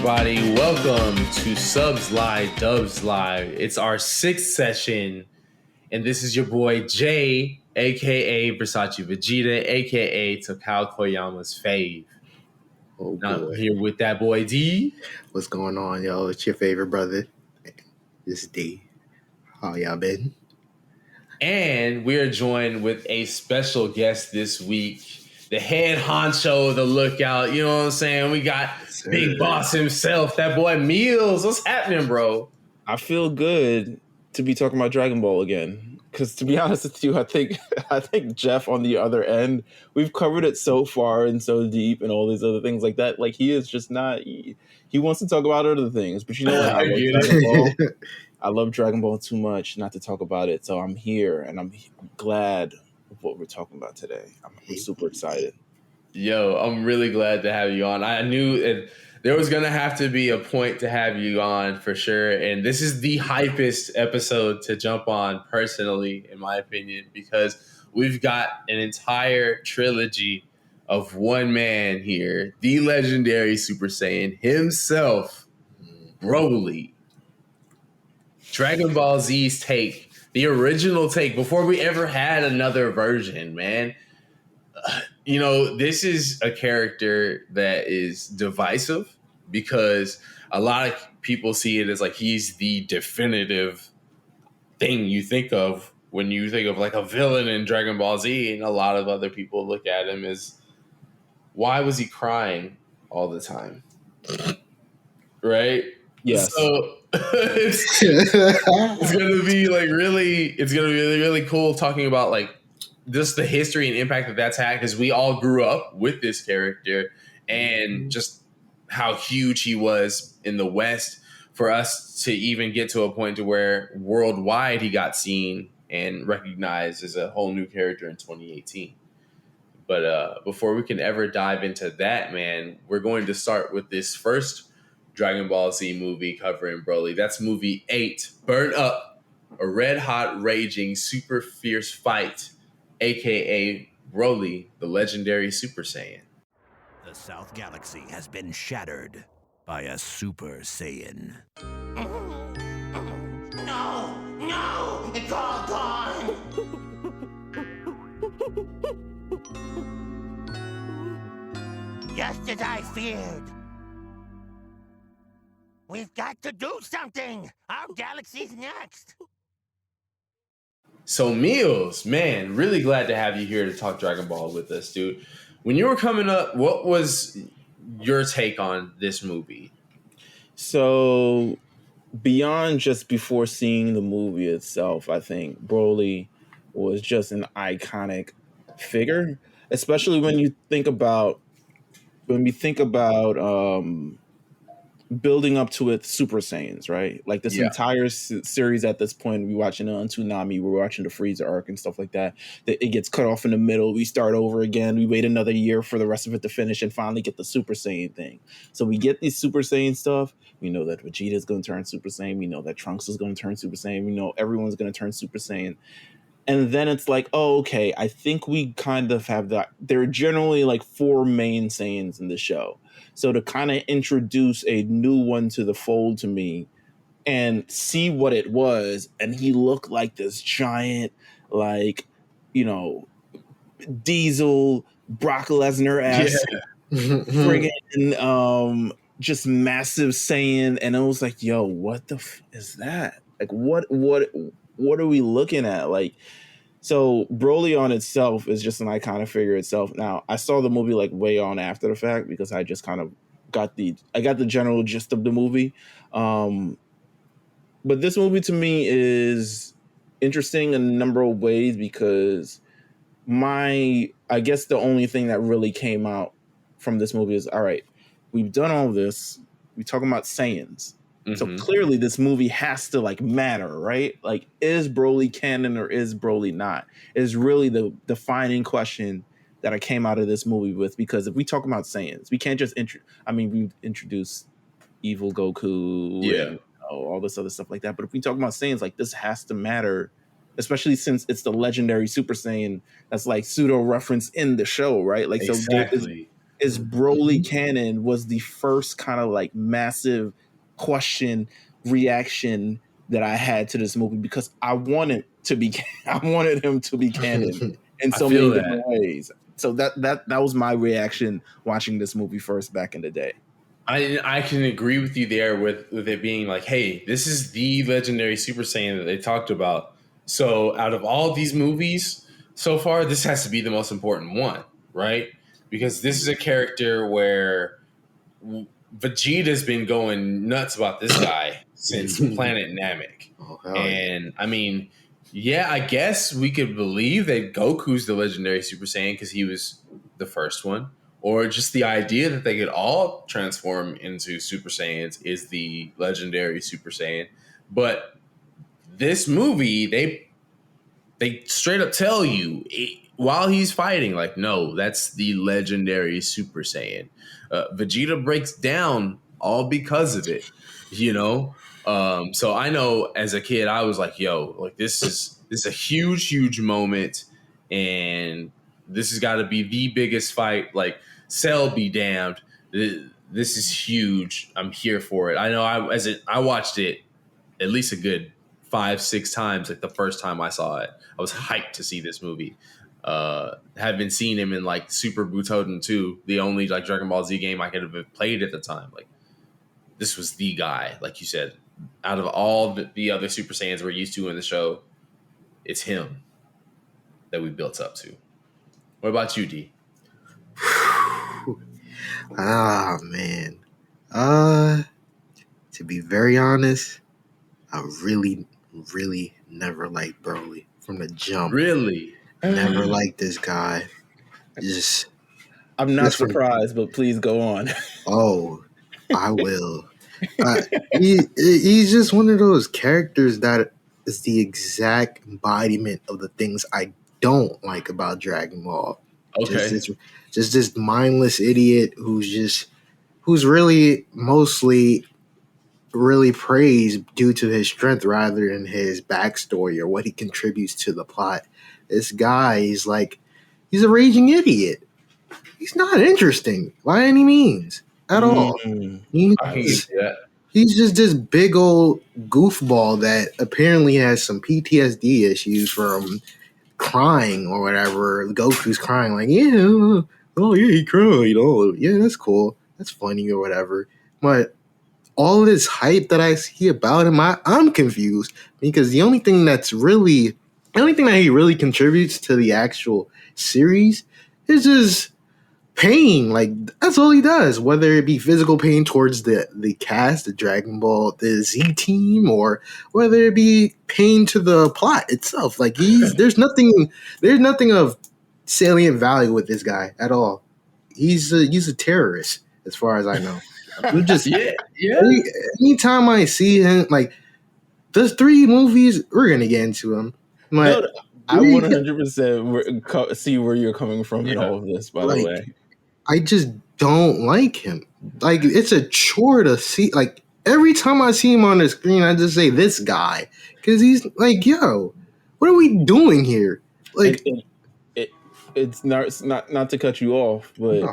everybody. Welcome to Subs Live, Dubs Live. It's our sixth session, and this is your boy Jay, aka Versace Vegeta, aka Takao Koyama's fave. Oh boy. Now I'm here with that boy D. What's going on, yo? It's your favorite brother. This is D. How y'all been? And we are joined with a special guest this week. The head honcho of the lookout. You know what I'm saying? We got Big Boss himself, that boy Meelz. What's happening, bro? I feel good to be talking about Dragon Ball again. Because to be honest with you, I think Jeff on the other end, we've covered it so far and so deep and all these other things like that. Like he is just not. He wants to talk about other things, but you know what? I love Dragon Ball too much not to talk about it. So I'm here and I'm glad of what we're talking about today. I'm super excited. Yo, I'm really glad to have you on. I knew there was going to have to be a point to have you on for sure. And this is the hypest episode to jump on personally, in my opinion, because we've got an entire trilogy of one man here, the legendary Super Saiyan himself, Broly. Dragon Ball Z's take, the original take, before we ever had another version, man. You know, this is a character that is divisive because a lot of people see it as like he's the definitive thing you think of when you think of like a villain in Dragon Ball Z. And a lot of other people look at him as, why was he crying all the time? Right? Yes. So it's gonna be like really cool talking about like just the history and impact that that's had, because we all grew up with this character and just how huge he was in the West for us to even get to a point to where worldwide he got seen and recognized as a whole new character in 2018. But before we can ever dive into that, man, we're going to start with this first Dragon Ball Z movie covering Broly. That's movie 8, Burn Up, a red hot, raging, super fierce fight, aka Broly, the legendary Super Saiyan. The South Galaxy has been shattered by a Super Saiyan. No, it's all gone. Just as I feared. We've got to do something. Our galaxy's next. So Meelz, man, really glad to have you here to talk Dragon Ball with us, dude. When you were coming up, what was your take on this movie? So beyond just before seeing the movie itself, I think Broly was just an iconic figure, especially when we think about building up to it, Super Saiyans, right? Like this entire series at this point, we're watching the Tsunami, we're watching the Frieza arc and stuff like that. That it gets cut off in the middle. We start over again. We wait another year for the rest of it to finish and finally get the Super Saiyan thing. So we get these Super Saiyan stuff. We know that Vegeta is going to turn Super Saiyan. We know that Trunks is going to turn Super Saiyan. We know everyone's going to turn Super Saiyan. And then it's like, oh, okay, I think we kind of have that. There are generally like 4 main Saiyans in the show. So to kind of introduce a new one to the fold to me and see what it was, and he looked like this giant, like, you know, Diesel, Brock Lesnar-esque, friggin' just massive Saiyan, and it was like, yo, what the is that? Like, what are we looking at? Like, so Broly on itself is just an iconic figure itself. Now, I saw the movie like way on after the fact because I just kind of got the general gist of the movie. But this movie to me is interesting in a number of ways because I guess the only thing that really came out from this movie is, all right, we've done all this. We're talking about Saiyans. Mm-hmm. So clearly this movie has to like matter, right? Like, is Broly canon or is Broly not? Is really the defining question that I came out of this movie with, because if we talk about Saiyans, we can't just we introduced evil Goku and all this other stuff like that. But if we talk about Saiyans, like this has to matter, especially since it's the legendary Super Saiyan that's like pseudo reference in the show, right? Like, exactly. So is Broly canon was the first kind of like massive question reaction that I had to this movie because I wanted him to be canon in I so feel many that. different ways. So that was my reaction watching this movie first back in the day. I can agree with you there with it being like, hey, this is the legendary Super Saiyan that they talked about. So out of all these movies so far, this has to be the most important one, right? Because this is a character where Vegeta's been going nuts about this guy since Planet Namek. Oh, hell yeah. And I mean, yeah, I guess we could believe that Goku's the legendary Super Saiyan because he was the first one. Or just the idea that they could all transform into Super Saiyans is the legendary Super Saiyan. But this movie, they straight up tell you while he's fighting, like, no, that's the legendary Super Saiyan. Vegeta breaks down all because of it, you know. So I know as a kid, I was like, yo, like this is a huge moment, and this has got to be the biggest fight. Like, Cell be damned. This is huge. I'm here for it. I know I watched it at least a good 5-6 times. Like the first time I saw it, I was hyped to see this movie. Had been seeing him in like Super Butoden 2, the only like Dragon Ball Z game I could have played at the time. Like this was the guy, like you said, out of all the other Super Saiyans we're used to in the show, it's him that we built up to. What about you, D? Ah, man. To be very honest, I really never liked Broly from the jump. Really? Never liked this guy. Just I'm not just from- surprised, but please go on. Oh, I will. He's just one of those characters that is the exact embodiment of the things I don't like about Dragon Ball. Okay. Just this mindless idiot who's really mostly really praised due to his strength rather than his backstory or what he contributes to the plot. This guy is like, he's a raging idiot. He's not interesting by any means at all. I can get that. He's just this big old goofball that apparently has some PTSD issues from crying or whatever. Goku's crying like, yeah, oh yeah, he cried. Oh yeah, that's cool. That's funny or whatever. But all this hype that I see about him, I'm confused because the only thing that he really contributes to the actual series is just pain. Like that's all he does, whether it be physical pain towards the cast, the Dragon Ball, the Z team, or whether it be pain to the plot itself. Like there's nothing of salient value with this guy at all. He's a terrorist as far as I know. We're just anytime I see him, like those 3 movies, we're gonna get into them. Like, I 100% see where you're coming from in all of this, by the way. I just don't like him. Like, it's a chore to see. Like, every time I see him on the screen, I just say, this guy. Because he's like, yo, what are we doing here? Like, it's not to cut you off, but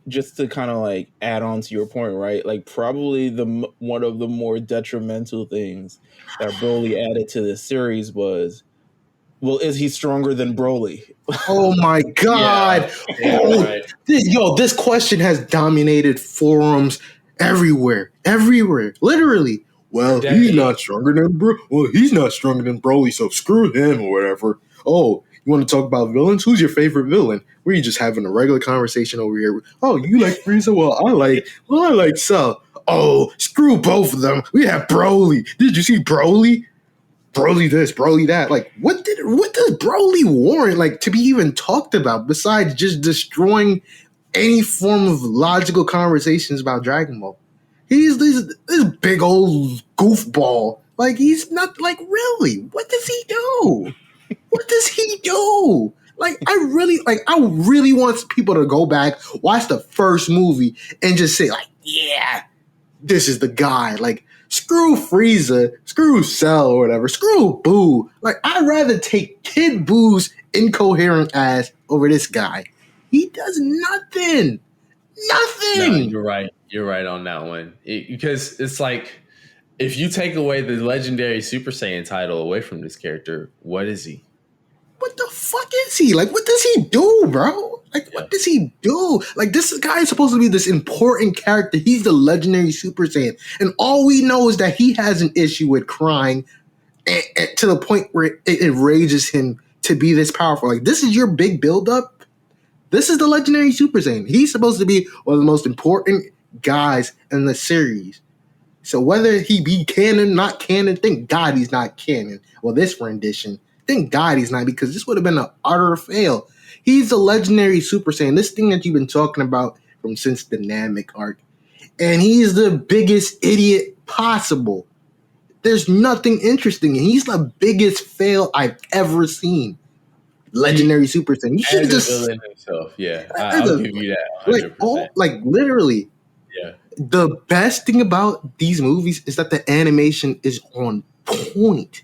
just to kind of like add on to your point, right? Like, probably one of the more detrimental things that Broly added to this series was, well, is he stronger than Broly? Oh my God! Right. This question has dominated forums everywhere, literally. Well, he's not stronger than Broly, so screw him or whatever. Oh, you want to talk about villains? Who's your favorite villain? We're just having a regular conversation over here. Oh, you like Frieza? Well, I like Cell. Oh, screw both of them. We have Broly. Did you see Broly? Broly this, Broly that. Like, what does Broly warrant, like, to be even talked about besides just destroying any form of logical conversations about Dragon Ball? He's this big old goofball. Like, he's not, like, really. What does he do? Like, I really want people to go back, watch the first movie, and just say, like, yeah, this is the guy. Like, screw Frieza, screw Cell or whatever, screw Boo. Like, I'd rather take Kid Boo's incoherent ass over this guy. He does nothing. No, Nothing. you're right. You're right on that one. Because it's like if you take away the legendary Super Saiyan title away from this character, what is he? What the fuck is he? Like, what does he do, bro? Like, Yeah. what does he do? Like, this guy is supposed to be this important character. He's the legendary Super Saiyan. And all we know is that he has an issue with crying and to the point where it enrages him to be this powerful. Like, this is your big buildup. This is the legendary Super Saiyan. He's supposed to be one of the most important guys in the series. So whether he be canon, not canon, thank God he's not canon. Well, this rendition, thank God he's not, because this would have been an utter fail. He's the legendary Super Saiyan, this thing that you've been talking about from since the Namek arc. And he's the biggest idiot possible. There's nothing interesting. And he's the biggest fail I've ever seen. Legendary Super Saiyan. You should As a just villain himself, yeah. I'll give you that 100%. like literally. Yeah. The best thing about these movies is that the animation is on point.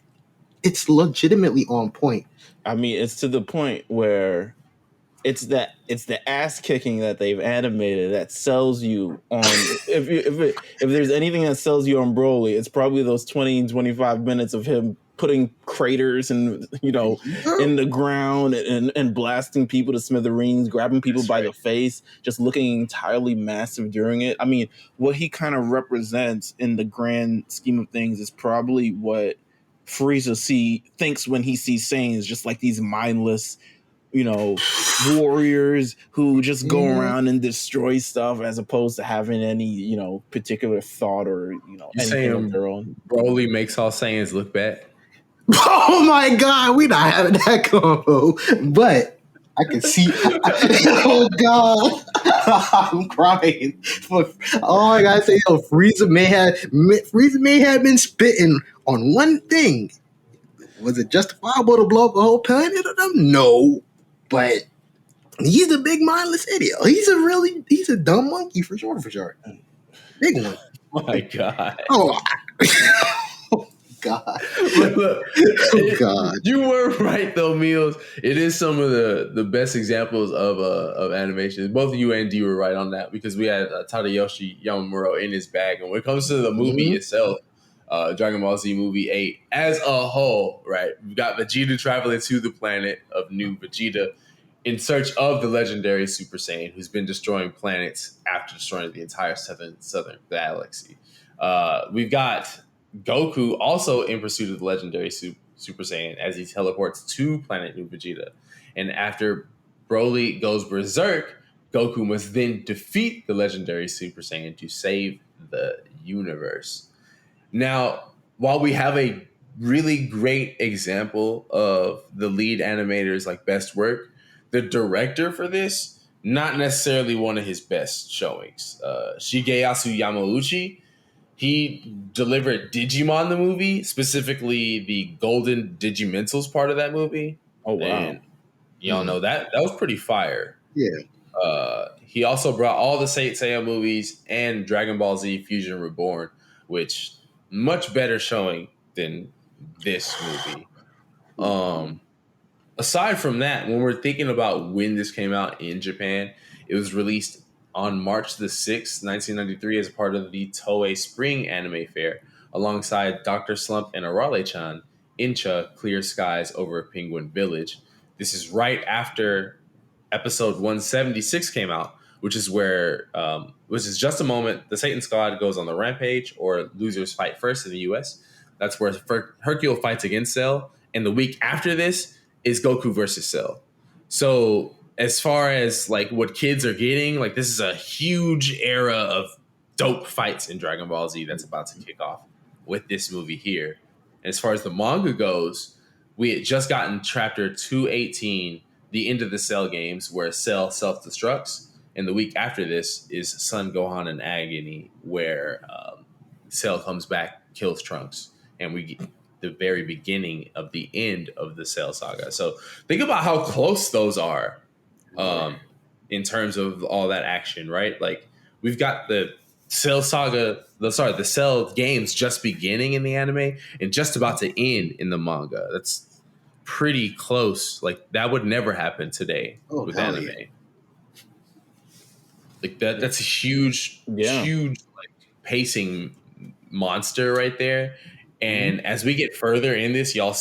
It's legitimately on point. I mean, it's to the point where it's the ass kicking that they've animated that sells you on. If there's anything that sells you on Broly, it's probably those 20-25 minutes of him putting craters and in the ground and blasting people to smithereens, grabbing people by the face, just looking entirely massive during it. I mean, what he kind of represents in the grand scheme of things is probably what Frieza thinks when he sees Saiyans, just like these mindless, warriors who just go around and destroy stuff as opposed to having any, particular thought or, anything of their own. Broly makes all Saiyans look bad. Oh my God, we not having that combo. But I can see. Oh God, I'm crying. All I gotta say, Frieza may have been spitting on one thing. Was it justifiable to blow up the whole planet of them? No, but he's a big mindless idiot. He's a dumb monkey for sure. Big one. My God. Oh. God. Look, God. You were right though, Meelz. It is some of the best examples of animation. Both you and Dee were right on that because we had Tadayoshi Yamamuro in his bag. And when it comes to the movie itself, Dragon Ball Z movie 8 as a whole, right? We've got Vegeta traveling to the planet of New Vegeta in search of the legendary Super Saiyan who's been destroying planets after destroying the entire southern galaxy. We've got Goku also in pursuit of the legendary Super Saiyan as he teleports to planet New Vegeta. And after Broly goes berserk, Goku must then defeat the legendary Super Saiyan to save the universe. Now, while we have a really great example of the lead animator's best work, the director for this, not necessarily one of his best showings. Shigeyasu Yamauchi, he delivered Digimon the movie, specifically the Golden Digimentals part of that movie. Oh wow! And y'all know that was pretty fire. Yeah. He also brought all the Saint Seiya movies and Dragon Ball Z Fusion Reborn, which much better showing than this movie. Aside from that, when we're thinking about when this came out in Japan, it was released on March the 6th, 1993, as part of the Toei Spring Anime Fair, alongside Dr. Slump and Arale-chan, Incha, Clear Skies Over Penguin Village. This is right after episode 176 came out, which is just a moment. The Satan Squad goes on the rampage, or losers fight first in the US. That's where Hercule fights against Cell. And the week after this is Goku versus Cell. So as far as what kids are getting, this is a huge era of dope fights in Dragon Ball Z that's about to kick off with this movie here. And as far as the manga goes, we had just gotten chapter 218, the end of the Cell games, where Cell self-destructs. And the week after this is Son Gohan in Agony, where Cell comes back, kills Trunks. And we get the very beginning of the end of the Cell saga. So think about how close those are in terms of all that action, right? We've got the Cell saga, the Cell games just beginning in the anime and just about to end in the manga. That's pretty close. That would never happen today with anime. Yeah. Like that's a huge, Yeah. huge like pacing monster right there. And as we get further in this, y'all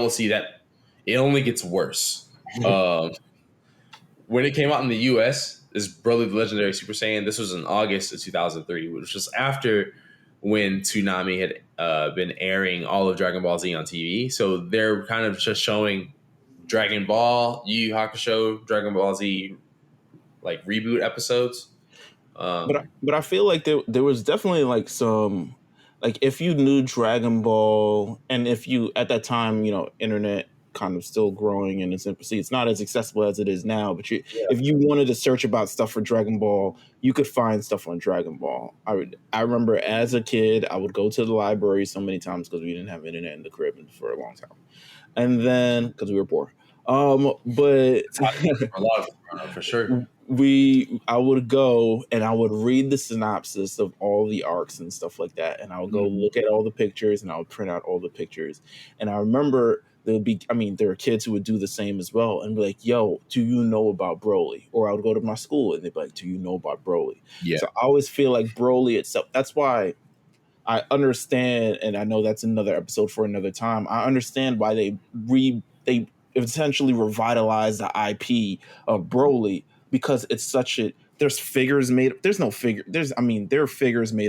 will see that it only gets worse. When it came out in the U.S., is Broly the Legendary Super Saiyan. This was in August of 2003, which was after when Toonami had been airing all of Dragon Ball Z on TV. So they're kind of just showing Dragon Ball, Yu Yu Hakusho, Dragon Ball Z, like reboot episodes. But I feel like there was definitely like some, like if you knew Dragon Ball, and if you at that time, internet kind of still growing in its infancy, it's not as accessible as it is now. But if you wanted to search about stuff for Dragon Ball, you could find stuff on Dragon Ball. I remember as a kid, I would go to the library so many times because we didn't have internet in the crib for a long time, and then because we were poor. But A lot of for sure. I would go and I would read the synopsis of all the arcs and stuff like that, and I would go look at all the pictures and I would print out all the pictures. And I remember there were kids who would do the same as well and be like, "Yo, do you know about Broly?" Or I would go to my school and they'd be like, "Do you know about Broly?" Yeah. So I always feel like Broly itself. That's why I understand, and I know that's another episode for another time. I understand why they essentially revitalized the IP of Broly, because it's such a there are figures made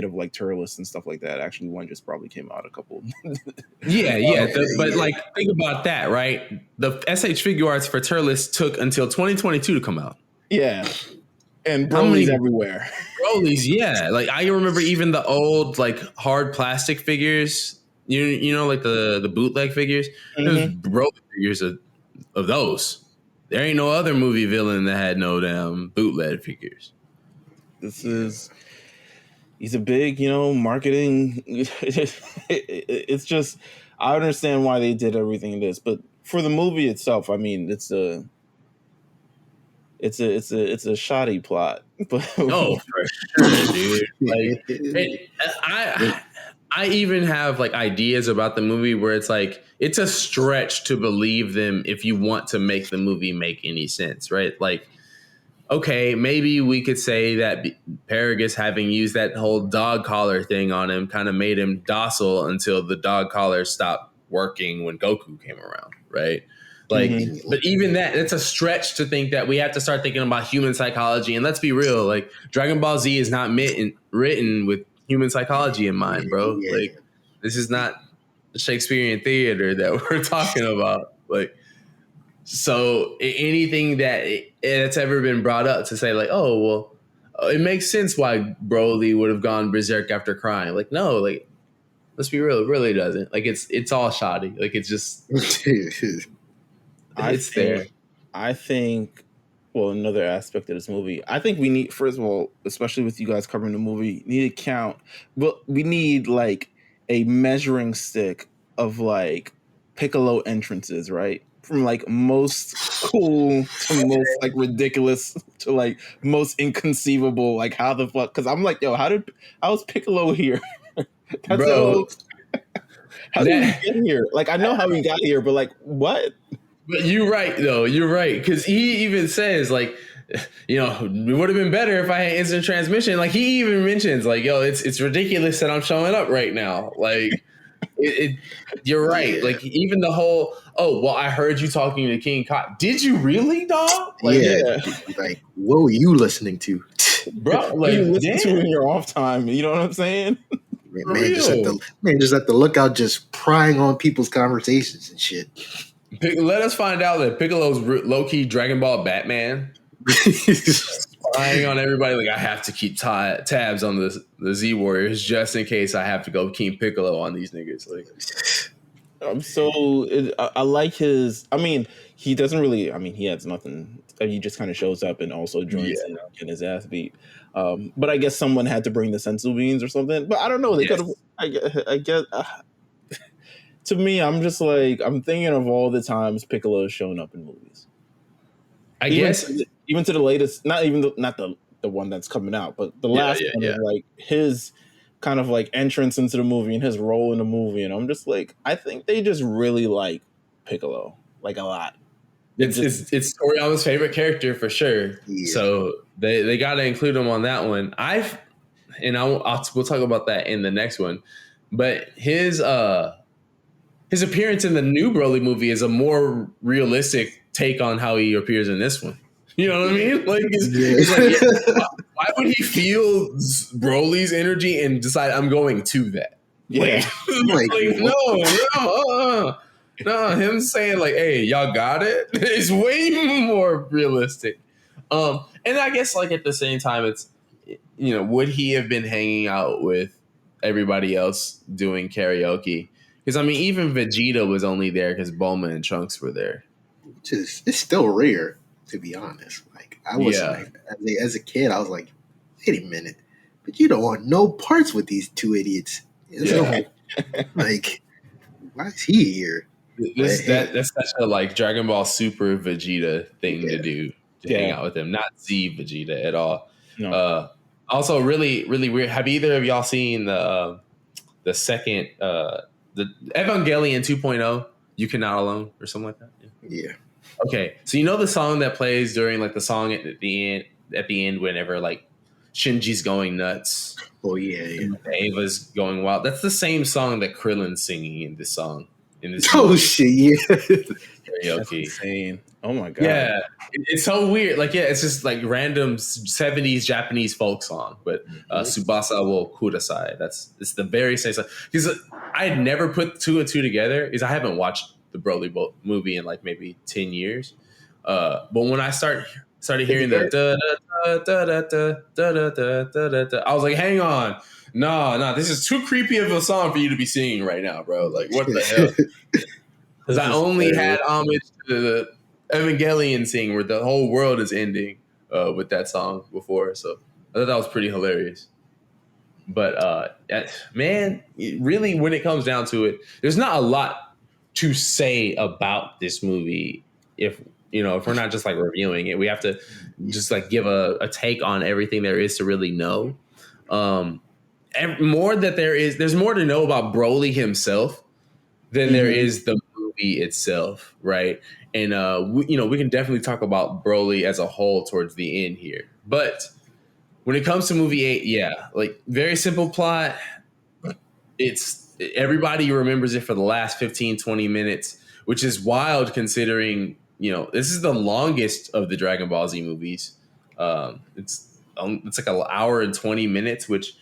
of like Turles and stuff like that. Actually, one just probably came out a couple. But like think about that, right? The SH figure arts for Turles took until 2022 to come out. Yeah. And Broly's everywhere. Broly's, yeah. Like I remember even the old like hard plastic figures, you know, like the bootleg figures. There's Broly figures of those. There ain't no other movie villain that had no damn bootleg figures. He's a big, marketing. It's just, I understand why they did everything this, but for the movie itself, I mean, it's a shoddy plot. But for sure, dude. Like, I even have like ideas about the movie where it's like it's a stretch to believe them if you want to make the movie make any sense, right? Like, okay, maybe we could say that Paragus, having used that whole dog collar thing on him, kind of made him docile until the dog collar stopped working when Goku came around, right? Like, but even it's a stretch to think that we have to start thinking about human psychology. And let's be real, like Dragon Ball Z is not written with human psychology in mind, bro. Like, this is not Shakespearean theater that we're talking about. Like, so anything that's ever been brought up to say like, oh, well, it makes sense why Broly would have gone berserk after crying. Like, no, like, let's be real, it really doesn't. Like, it's all shoddy. Like, it's just... I think, well, another aspect of this movie, I think we need, first of all, especially with you guys covering the movie, need to count, but we need like a measuring stick of like Piccolo entrances, right? From like most cool to most like ridiculous to like most inconceivable. Like, how the fuck? Because I'm like, yo, how was Piccolo here? How did he get here? Like, I know how he got here, but like, what? But you're right, though. You're right. Because he even says, like, it would have been better if I had instant transmission. Like, he even mentions, like, yo, it's ridiculous that I'm showing up right now. Like, you're right. Yeah. Like, even the whole, I heard you talking to King Kai. Did you really, dog? Like, yeah. Like, what were you listening to? Bro, like, you listen to in your off time. You know what I'm saying? Man, just at the lookout, just prying on people's conversations and shit. Let us find out that Piccolo's low-key Dragon Ball Batman. Spying on everybody. Like, I have to keep tabs on the Z Warriors just in case I have to go King Piccolo on these niggas. Like, I like his... I mean, he doesn't really... I mean, he has nothing. He just kind of shows up and also joins in getting his ass beat. But I guess someone had to bring the sensu beans or something. But I don't know. They could have... I guess... to me, I'm just like, I'm thinking of all the times Piccolo has shown up in movies. Even to the latest, not the one that's coming out, but the last one of like his kind of like entrance into the movie and his role in the movie. And I'm just like, I think they just really like Piccolo, like a lot. It's Toriyama's favorite character for sure. Yeah. So they got to include him on that one. We'll talk about that in the next one. But his appearance in the new Broly movie is a more realistic take on how he appears in this one. You know what I mean? Like, it's like, why would he feel Broly's energy and decide I'm going to that? Yeah. No, him saying like, "Hey, y'all got it," is way more realistic. And I guess like at the same time, it's, would he have been hanging out with everybody else doing karaoke? Because I mean, even Vegeta was only there because Bulma and Trunks were there. Which is, it's still rare, to be honest. Like I was like, as a kid, I was like, wait a minute, but you don't want no parts with these two idiots. Like, why is he here? That's such a like Dragon Ball Super Vegeta thing to do, to hang out with him, not Z Vegeta at all. No. Also, really, really weird. Have either of y'all seen the second the Evangelion 2.0? You Cannot Alone or something like that? Yeah. Okay, so the song that plays during like the song at the end whenever like Shinji's going nuts. Oh yeah. Ava's going wild. That's the same song that Krillin's singing in this song. Oh movie. shit! Yeah. Karaoke. That's insane. Oh my god. Yeah, it's so weird. Like, it's just like random 70s Japanese folk song, but Tsubasa wo Kudasai. It's the very same song. Because I had never put two and two together. Because I haven't watched the Broly movie in like maybe 10 years. But when I started hearing the da da da da da da da da da da, I was like, hang on. No, this is too creepy of a song for you to be singing right now, bro. Like, what the hell? Because I only had homage to the Evangelion scene where the whole world is ending with that song before. So I thought that was pretty hilarious. But, man, really, when it comes down to it, there's not a lot to say about this movie if we're not just like reviewing it. We have to just like give a take on everything there is to really know. There's more to know about Broly himself than there is the movie itself, right? And we can definitely talk about Broly as a whole towards the end here. But when it comes to movie 8, like very simple plot. It's everybody remembers it for the last 15-20 minutes, which is wild considering this is the longest of the Dragon Ball Z movies. It's like an hour and 20 minutes, which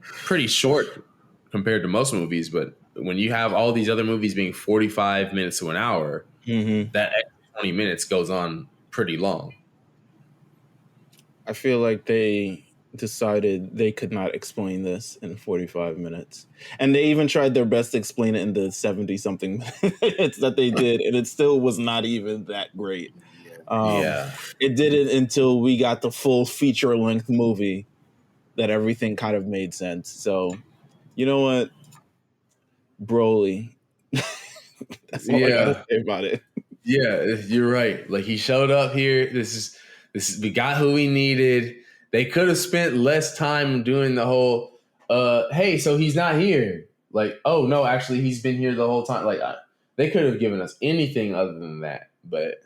pretty short compared to most movies. But when you have all these other movies being 45 minutes to an hour, that extra 20 minutes goes on pretty long. I feel like they decided they could not explain this in 45 minutes. And they even tried their best to explain it in the 70-something minutes that they did, and it still was not even that great. It didn't until we got the full feature-length movie that everything kind of made sense. So, you know what? Broly. That's all I gotta say about it. Yeah, you're right. Like, he showed up here. We got who we needed. They could have spent less time doing the whole, hey, so he's not here. Like, oh, no, actually, he's been here the whole time. Like, they could have given us anything other than that. But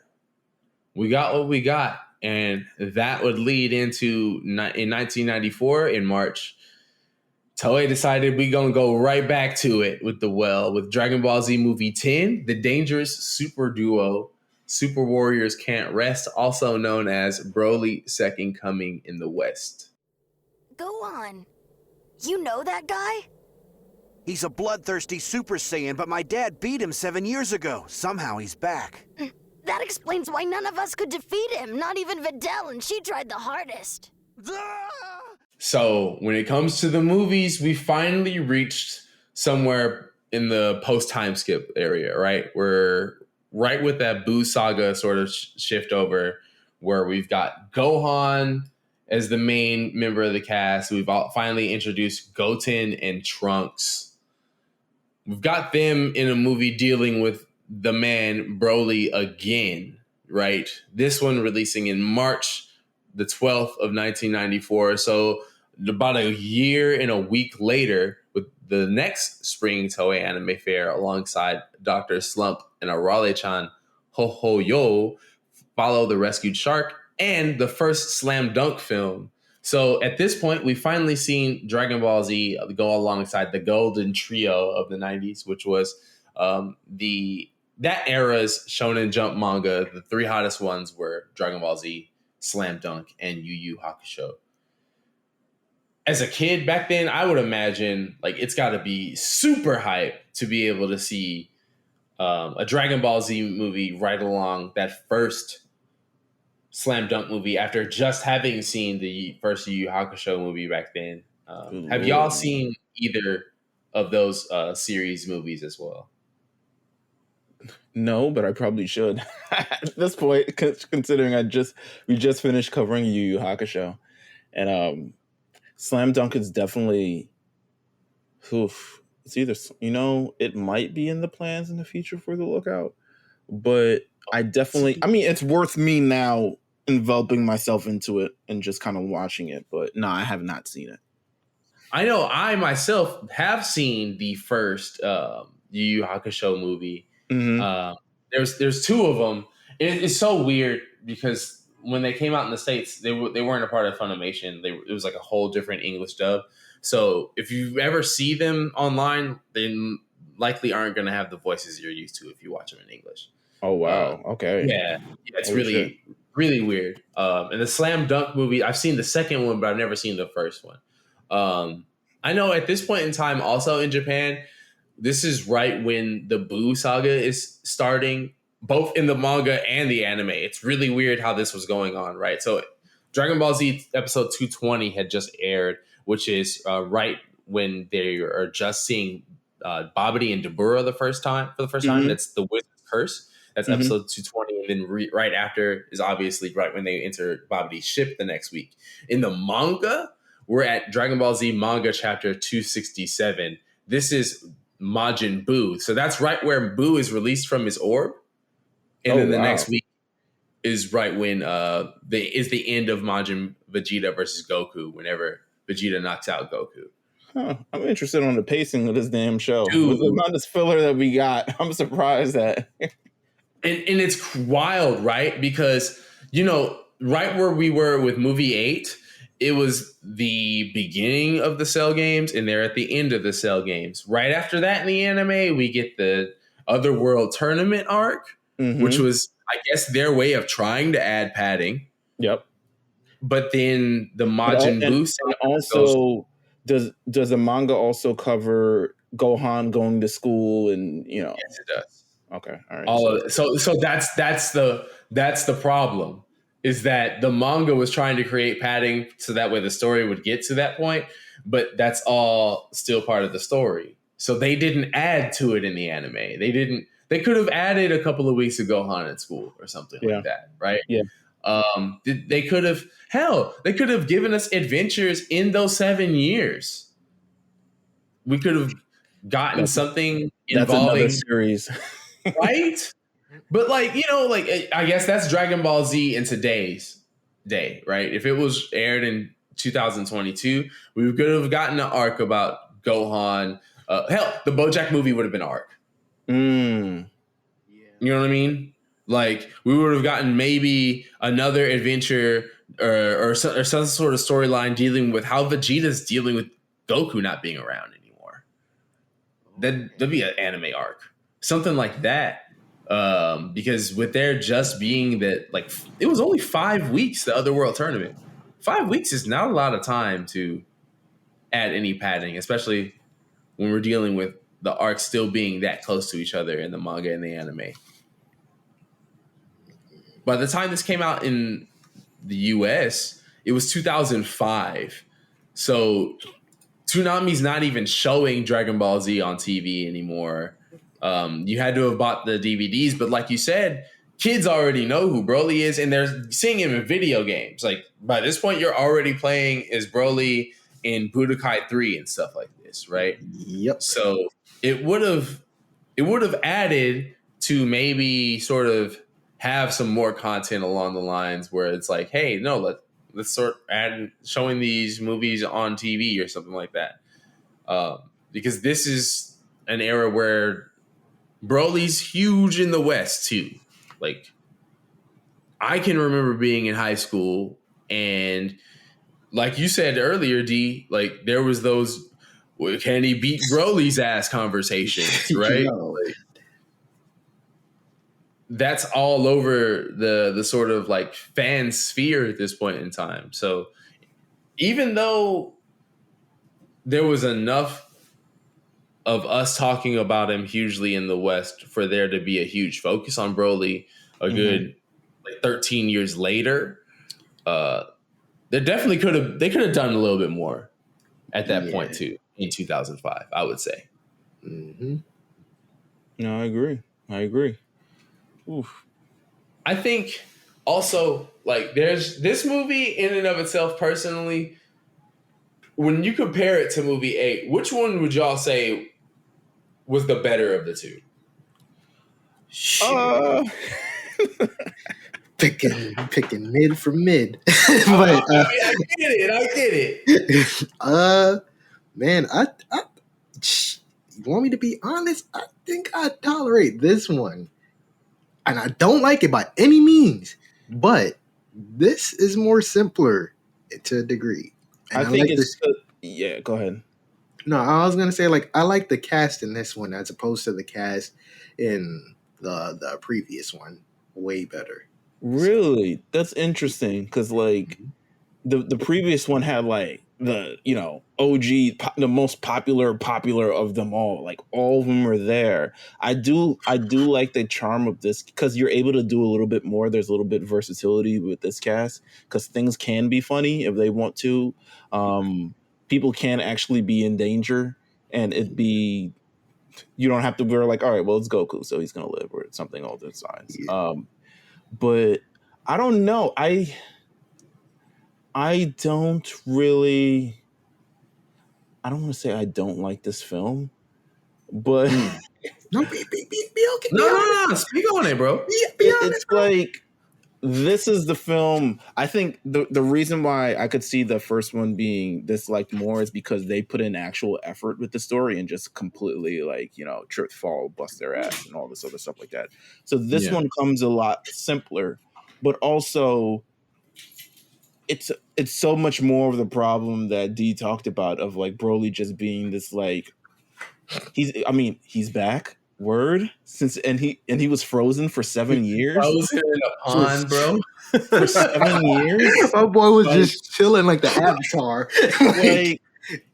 we got what we got. And that would lead into, in 1994, in March, Toei decided we're going to go right back to it with Dragon Ball Z Movie 10, the dangerous super duo, Super Warriors Can't Rest, also known as Broly Second Coming in the West. Go on. You know that guy? He's a bloodthirsty Super Saiyan, but my dad beat him 7 years ago. Somehow he's back. That explains why none of us could defeat him, not even Videl, and she tried the hardest. So when it comes to the movies, we finally reached somewhere in the post-time skip area, right? We're right with that Buu saga sort of shift over where we've got Gohan as the main member of the cast. We've finally introduced Goten and Trunks. We've got them in a movie dealing with the man Broly again, right? This one releasing in March the 12th of 1994. So about a year and a week later, with the next spring Toei Anime Fair alongside Dr. Slump and Arale-chan Ho Ho Yo, Follow the Rescued Shark, and the first Slam Dunk film. So at this point, we've finally seen Dragon Ball Z go alongside the golden trio of the 90s, which was that era's Shonen Jump manga. The three hottest ones were Dragon Ball Z, Slam Dunk, and Yu Yu Hakusho. As a kid back then, I would imagine like it's got to be super hype to be able to see a Dragon Ball Z movie right along that first Slam Dunk movie after just having seen the first Yu Yu Hakusho movie back then. Have y'all seen either of those series movies as well? No, but I probably should at this point, considering we just finished covering Yu Yu Hakusho, and Slam Dunk is definitely, it's either, it might be in the plans in the future for the lookout, but I mean, it's worth me now enveloping myself into it and just kind of watching it, but no, I have not seen it. I know I myself have seen the first Yu Yu Hakusho movie. Mm-hmm. There's two of them. It's so weird because when they came out in the States, they weren't a part of Funimation. It was like a whole different English dub. So if you ever see them online, they likely aren't going to have the voices you're used to if you watch them in English. Oh, wow. Okay. Yeah, it's really weird. And the Slam Dunk movie, I've seen the second one, but I've never seen the first one. I know at this point in time, also in Japan, this is right when the Boo saga is starting, both in the manga and the anime. It's really weird how this was going on, right? So Dragon Ball Z episode 220 had just aired, which is right when they are just seeing Babidi and Dabura for the first time. Mm-hmm. That's the Wizard's Curse. That's episode 220. And then right after is obviously right when they enter Babidi's ship the next week. In the manga, we're at Dragon Ball Z manga chapter 267. This is Majin Buu. So that's right where Buu is released from his orb. And then the next week is right when is the end of Majin Vegeta versus Goku, whenever Vegeta knocks out Goku. Huh. I'm interested on the pacing of this damn show. Dude. With the amount of filler that we got, I'm surprised that. and it's wild, right? Because, right where we were with movie 8, it was the beginning of the Cell games, and they're at the end of the Cell games. Right after that in the anime, we get the Otherworld tournament arc, which was, I guess, their way of trying to add padding. Yep. But then the Majin Buu... And also, does the manga also cover Gohan going to school and, Yes, it does. Okay, all right. All of it. So that's the problem, is that the manga was trying to create padding so that way the story would get to that point, but that's all still part of the story. So they didn't add to it in the anime. They could have added a couple of weeks of Gohan at school or something like that, right? Yeah. They could have given us adventures in those 7 years. We could have gotten something involving... That's another series. Right? But I guess that's Dragon Ball Z in today's day, right? If it was aired in 2022, we could have gotten an arc about Gohan. The BoJack movie would have been an arc. You know what I mean? Like, we would have gotten maybe another adventure or some sort of storyline dealing with how Vegeta's dealing with Goku not being around anymore. That'd be an anime arc. Something like that. Because with there just being that, like, it was only 5 weeks, the Otherworld tournament. 5 weeks is not a lot of time to add any padding, especially when we're dealing with the arcs still being that close to each other in the manga and the anime. By the time this came out in the US, it was 2005. So Toonami's not even showing Dragon Ball Z on TV anymore. You had to have bought the DVDs, but like you said, kids already know who Broly is, and they're seeing him in video games. Like, by this point, you're already playing as Broly in Budokai 3 and stuff like this, right? Yep. So it would have added to maybe sort of have some more content along the lines where it's like, hey, no, let's start showing these movies on TV or something like that. Because this is an era where Broly's huge in the West too. Like, I can remember being in high school, and like you said earlier, D, like there was those can he beat Broly's ass conversations, right? Yo. Like, that's all over the sort of like fan sphere at this point in time. So even though there was enough of us talking about him hugely in the West for there to be a huge focus on Broly a good like 13 years later, they definitely could have done a little bit more at that point too in 2005, I would say. Mm-hmm. No, I agree. Oof. I think also like there's this movie in and of itself personally, when you compare it to movie 8, which one would y'all say was the better of the two? Picking mid from mid. But I get it. Man, you want me to be honest? I think I tolerate this one, and I don't like it by any means. But this is more simpler to a degree. And I think like it's yeah. Go ahead. No, I was gonna say like I like the cast in this one as opposed to the cast in the previous one way better. Really, that's interesting because like the previous one had like the OG the most popular of them all. Like all of them were there. I do like the charm of this because you're able to do a little bit more. There's a little bit versatility with this cast because things can be funny if they want to. People can actually be in danger and you don't have to wear like, all right, well, it's Goku, so he's gonna live or something all those signs. Yeah. But I don't know. I don't really. I don't want to say I don't like this film, but No, be okay. No. Speak on it, bro. Be honest, it's like this is the film. I think the reason why I could see the first one being disliked more is because they put in actual effort with the story and just completely like trip, fall, bust their ass, and all this other stuff like that. So this one comes a lot simpler, but also it's so much more of the problem that Dee talked about of like Broly just being this like he's back. Word and he was frozen for 7 years. Frozen in a pond, bro. For 7 years. My boy was just chilling like the Avatar. Like,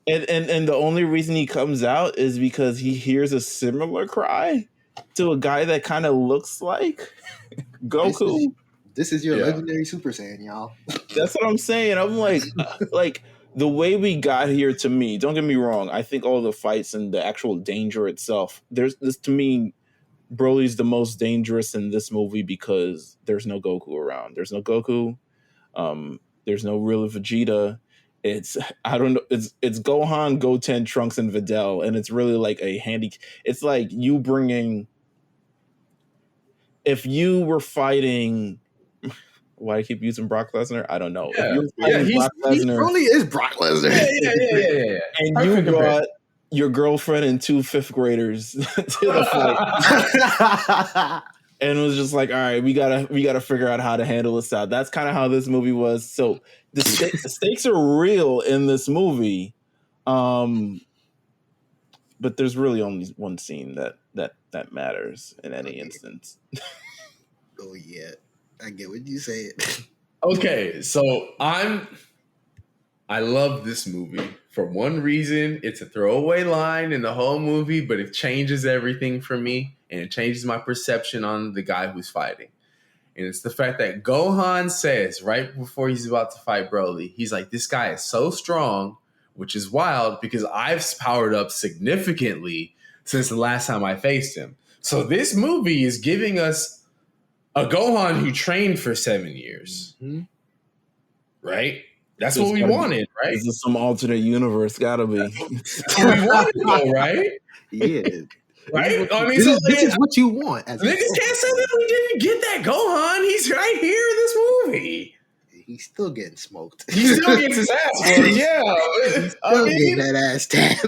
and the only reason he comes out is because he hears a similar cry to a guy that kind of looks like Goku. This is your legendary Super Saiyan, y'all. That's what I'm saying. I'm like the way we got here, to me, don't get me wrong, I think all the fights and the actual danger itself, there's this, to me, Broly's the most dangerous in this movie because there's no Goku around. There's no Goku. There's no real Vegeta. It's Gohan, Goten, Trunks, and Videl, and it's really like a handy. It's like you bringing. If you were fighting. Why I keep using Brock Lesnar? I don't know. Yeah. If you're fighting Brock Lesnar, Broly is Brock Lesnar. Yeah. And you brought your girlfriend and 2 5th graders to the fight, and it was just like, all right, we gotta figure out how to handle this out. That's kind of how this movie was. So the stakes are real in this movie, but there's really only one scene that matters in any instance. Oh yeah. I get what you say. Okay, so I love this movie for one reason. It's a throwaway line in the whole movie, but it changes everything for me, and it changes my perception on the guy who's fighting. And it's the fact that Gohan says right before he's about to fight Broly, he's like, this guy is so strong, which is wild because I've powered up significantly since the last time I faced him. So this movie is giving us a Gohan who trained for 7 years, right? That's what we wanted, right? This is some alternate universe, gotta be. That's what we wanted, though, right? Yeah. Right? I mean, this is what you want. Niggas can't say that we didn't get that Gohan. He's right here in this movie. He's still getting smoked. He still gets his ass whooped, yeah. He's still getting that ass tapped.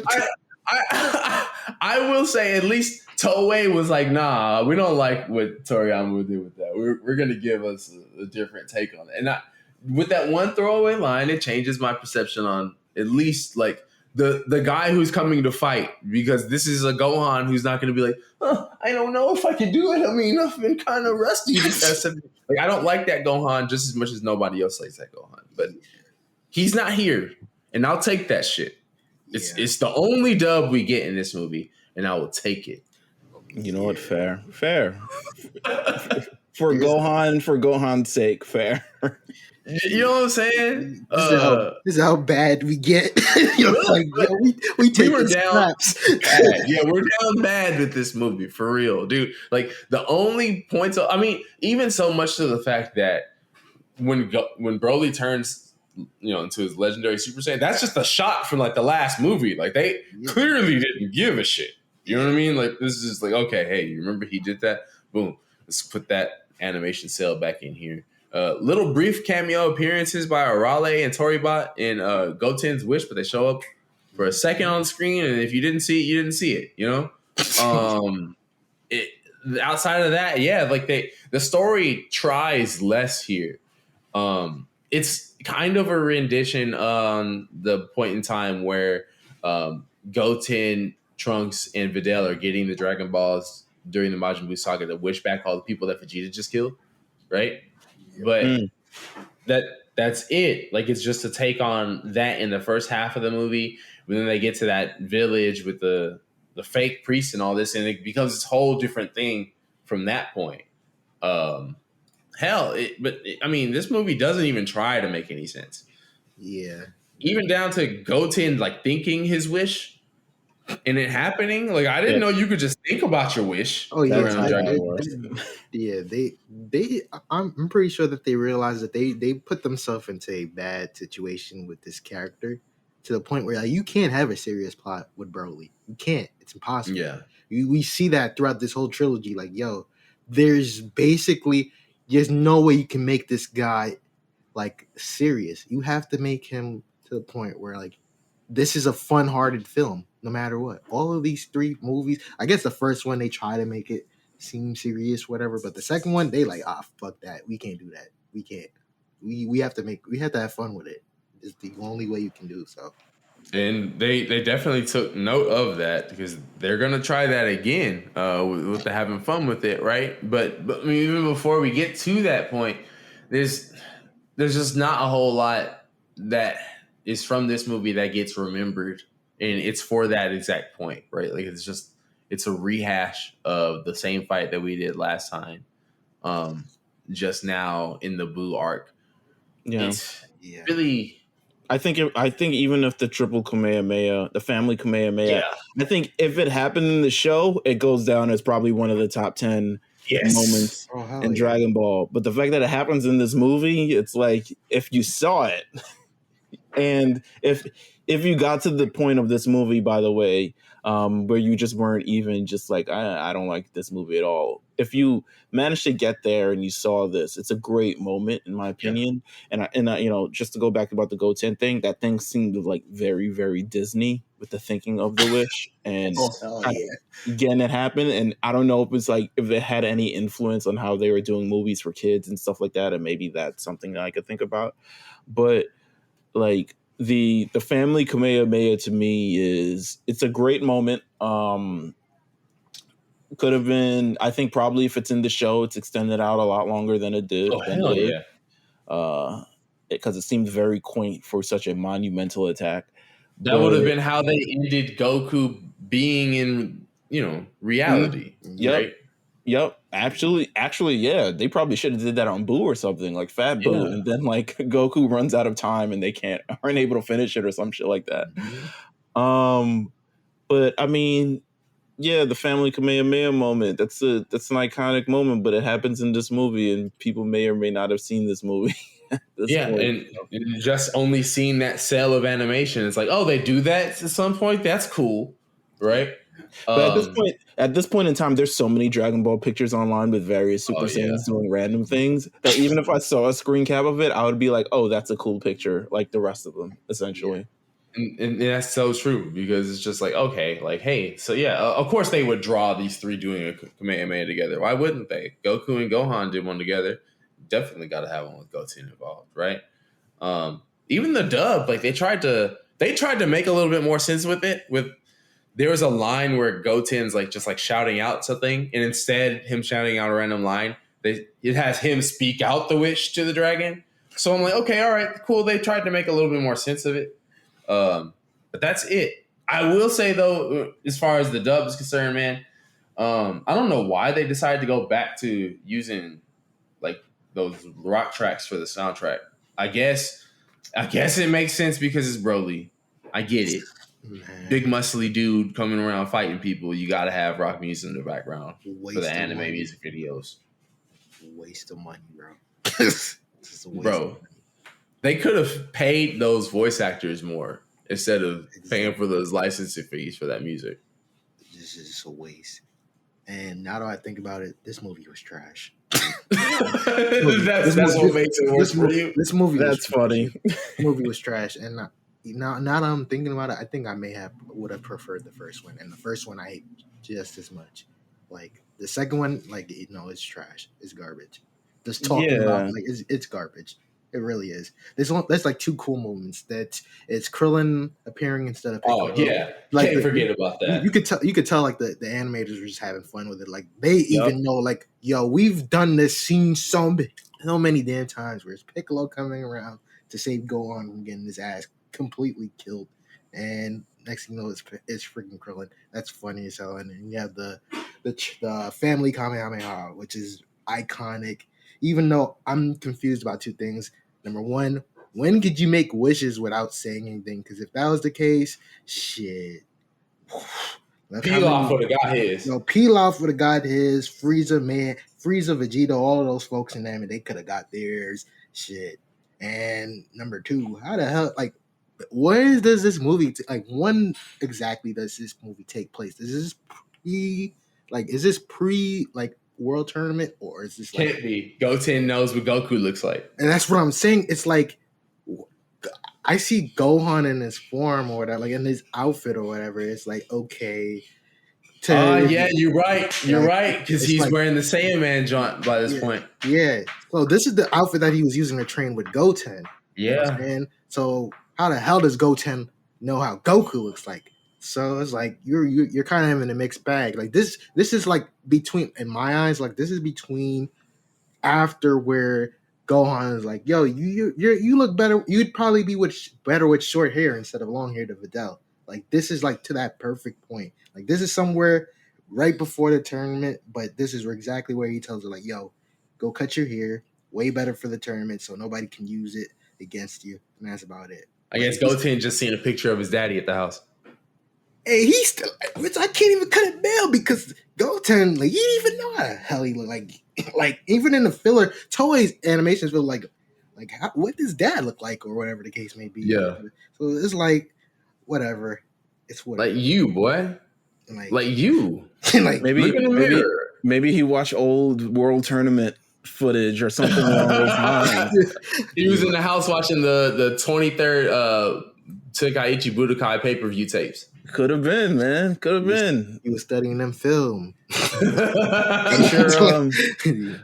I will say, at least Toei was like, nah, we don't like what Toriyama did with that. We're gonna give us a different take on it. And with that one throwaway line, it changes my perception on at least like the guy who's coming to fight, because this is a Gohan who's not gonna be like, I don't know if I can do it. I mean, I've been kind of rusty the past 7 years. Like, I don't like that Gohan just as much as nobody else likes that Gohan. But he's not here, and I'll take that shit. It's the only dub we get in this movie, and I will take it. You know what? Fair. For Gohan's sake, fair. You know what I'm saying? This is how bad we get. We take were the down scraps. bad. Yeah, we're down bad with this movie, for real, dude. Like, the only points I mean, even so much to the fact that when Broly turns, into his legendary Super Saiyan, that's just a shot from like the last movie. Like, they clearly didn't give a shit. You know what I mean? Like, this is just like, okay, hey, you remember he did that? Boom. Let's put that animation cell back in here. Little brief cameo appearances by Arale and Toribot in Goten's Wish, but they show up for a second on the screen, and if you didn't see it, you didn't see it, outside of that, like the story tries less here. It's kind of a rendition on the point in time where Goten, Trunks, and Videl are getting the Dragon Balls during the Majin Buu saga to wish back all the people that Vegeta just killed, right? But that's it. Like, it's just a take on that in the first half of the movie. But then they get to that village with the fake priest and all this, and it becomes this whole different thing from that point. I mean, this movie doesn't even try to make any sense. Yeah. Even down to Goten like thinking his wish and it happening. Like, I didn't know you could just think about your wish. Oh yeah, I'm pretty sure that they realized that they put themselves into a bad situation with this character, to the point where, like, you can't have a serious plot with Broly. You can't. It's impossible. Yeah. We see that throughout this whole trilogy. Like, there's no way you can make this guy like serious. You have to make him to the point where, like, this is a fun-hearted film, no matter what. All of these 3 movies, I guess the first one they try to make it seem serious, whatever, but the second one they like, fuck that. We can't do that. We can't. We have to have fun with it. It's the only way you can do so. And they definitely took note of that, because they're gonna try that again with the having fun with it, right? But I mean, even before we get to that point, there's just not a whole lot that is from this movie that gets remembered, and it's for that exact point, right? Like, it's a rehash of the same fight that we did last time, just now in the Buu arc. It's really. I think even if the triple Kamehameha, the family Kamehameha, I think if it happened in the show, it goes down as probably one of the top 10 moments in Dragon Ball. But the fact that it happens in this movie, it's like, if you saw it, and if you got to the point of this movie, by the way, where you just weren't even just like, I don't like this movie at all. If you managed to get there and you saw this, it's a great moment, in my opinion. And I, just to go back about the Goten thing, that thing seemed like very, very Disney with the thinking of the wish and getting it happen. And I don't know if it's like, if it had any influence on how they were doing movies for kids and stuff like that. And maybe that's something that I could think about. But like, the family Kamehameha to me it's a great moment. Could have been, I think probably if it's in the show, it's extended out a lot longer than it did. Because it seemed very quaint for such a monumental attack. That would have been how they ended Goku being in, reality. Right? Yep. Actually, yeah. They probably should have did that on Boo or something, like Fat Boo, and then like Goku runs out of time and they aren't able to finish it or some shit like that. Mm-hmm. But I mean, the family Kamehameha moment. That's an iconic moment, but it happens in this movie, and people may or may not have seen this movie. And just only seen that cell of animation. It's like, oh, they do that at some point. That's cool, right? But at this point in time, there's so many Dragon Ball pictures online with various Super Saiyans doing random things that even if I saw a screen cap of it, I would be like, oh, that's a cool picture, like the rest of them, essentially. And that's so true because it's just like, okay, like, hey, so yeah, of course they would draw these three doing a Kamehameha together. Why wouldn't they? Goku and Gohan did one together. Definitely got to have one with Goten involved, right? Even the dub, like they tried to make a little bit more sense with it. There was a line where Goten's like just like shouting out something, and instead him shouting out a random line, it has him speak out the wish to the dragon. So I'm like, okay, all right, cool. They tried to make a little bit more sense of it. But that's it. I will say though, as far as the dub is concerned, man, I don't know why they decided to go back to using like those rock tracks for the soundtrack. I guess it makes sense because it's Broly. I get it. Man. Big muscly dude coming around fighting people. You got to have rock music in the background for the anime music videos. Waste of money, bro. Bro, they could have paid those voice actors more instead of paying for those licensing fees for that music. This is just a waste. And now that I think about it, this movie was trash. That's what makes it worse for you. This movie that's funny. This movie was trash. And now that I'm thinking about it, I think I would have preferred the first one. And the first one I hate just as much. Like the second one, like it's trash. It's garbage. Just talking about like it's garbage. It really is. There's like two cool moments. It's Krillin appearing instead of Piccolo. Oh yeah, like can't forget about that. You could tell like the animators were just having fun with it. Like they even know like, yo, we've done this scene so many damn times where it's Piccolo coming around to save Gohan from getting his ass completely killed, and next thing you know it's freaking Krillin. That's funny as hell. And then you have the family Kamehameha, which is iconic. Even though I'm confused about two things. Number one, when could you make wishes without saying anything? Because if that was the case, shit. Pilaf would have got his. Pilaf would have got his. Frieza, Vegeta, all of those folks in them, they could have got theirs. Shit. And number two, how the hell, like, where does this movie, when exactly does this movie take place? Is this pre World Tournament, or is this can't be? Goten knows what Goku looks like, and that's what I'm saying. It's like I see Gohan in his form or whatever, like in his outfit or whatever. It's like okay. Yeah, you're right. You're right because he's like, wearing the Saiyan Man joint by this point. Yeah. So this is the outfit that he was using to train with Goten. Yeah. And so how the hell does Goten know how Goku looks like? So it's like you're kind of in a mixed bag. Like this is like between, in my eyes, like this is between after where Gohan is like, yo, you look better. You'd probably be better with short hair instead of long hair to Videl. Like this is like to that perfect point. Like this is somewhere right before the tournament, but this is exactly where he tells her like, yo, go cut your hair. Way better for the tournament, so nobody can use it against you. And that's about it. I guess Goten just seen a picture of his daddy at the house. Hey, he's still, which I can't even cut it down because Goten, like, he didn't even know how the hell he looked like. Like, even in the filler, Toei's animations feel like what does dad look like, or whatever the case may be. Yeah. So it's like, whatever. It's whatever. Like you, boy. Like you. Like maybe he watched old World Tournament footage or something along those lines. He was in the house watching the 23rd Tenkaichi Budokai pay-per-view tapes. Could have been, man. Could have been. He was studying them film.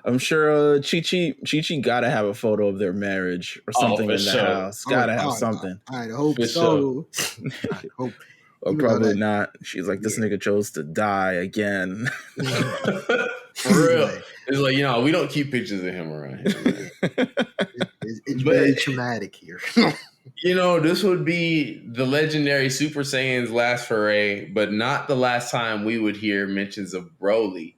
I'm sure Chi-Chi gotta have a photo of their marriage or something in the house. Gotta have something. I hope so. I hope. Or probably not. She's like, this nigga chose to die again. For real. It's like, we don't keep pictures of him around here. It's very traumatic here. This would be the legendary Super Saiyan's last foray, but not the last time we would hear mentions of Broly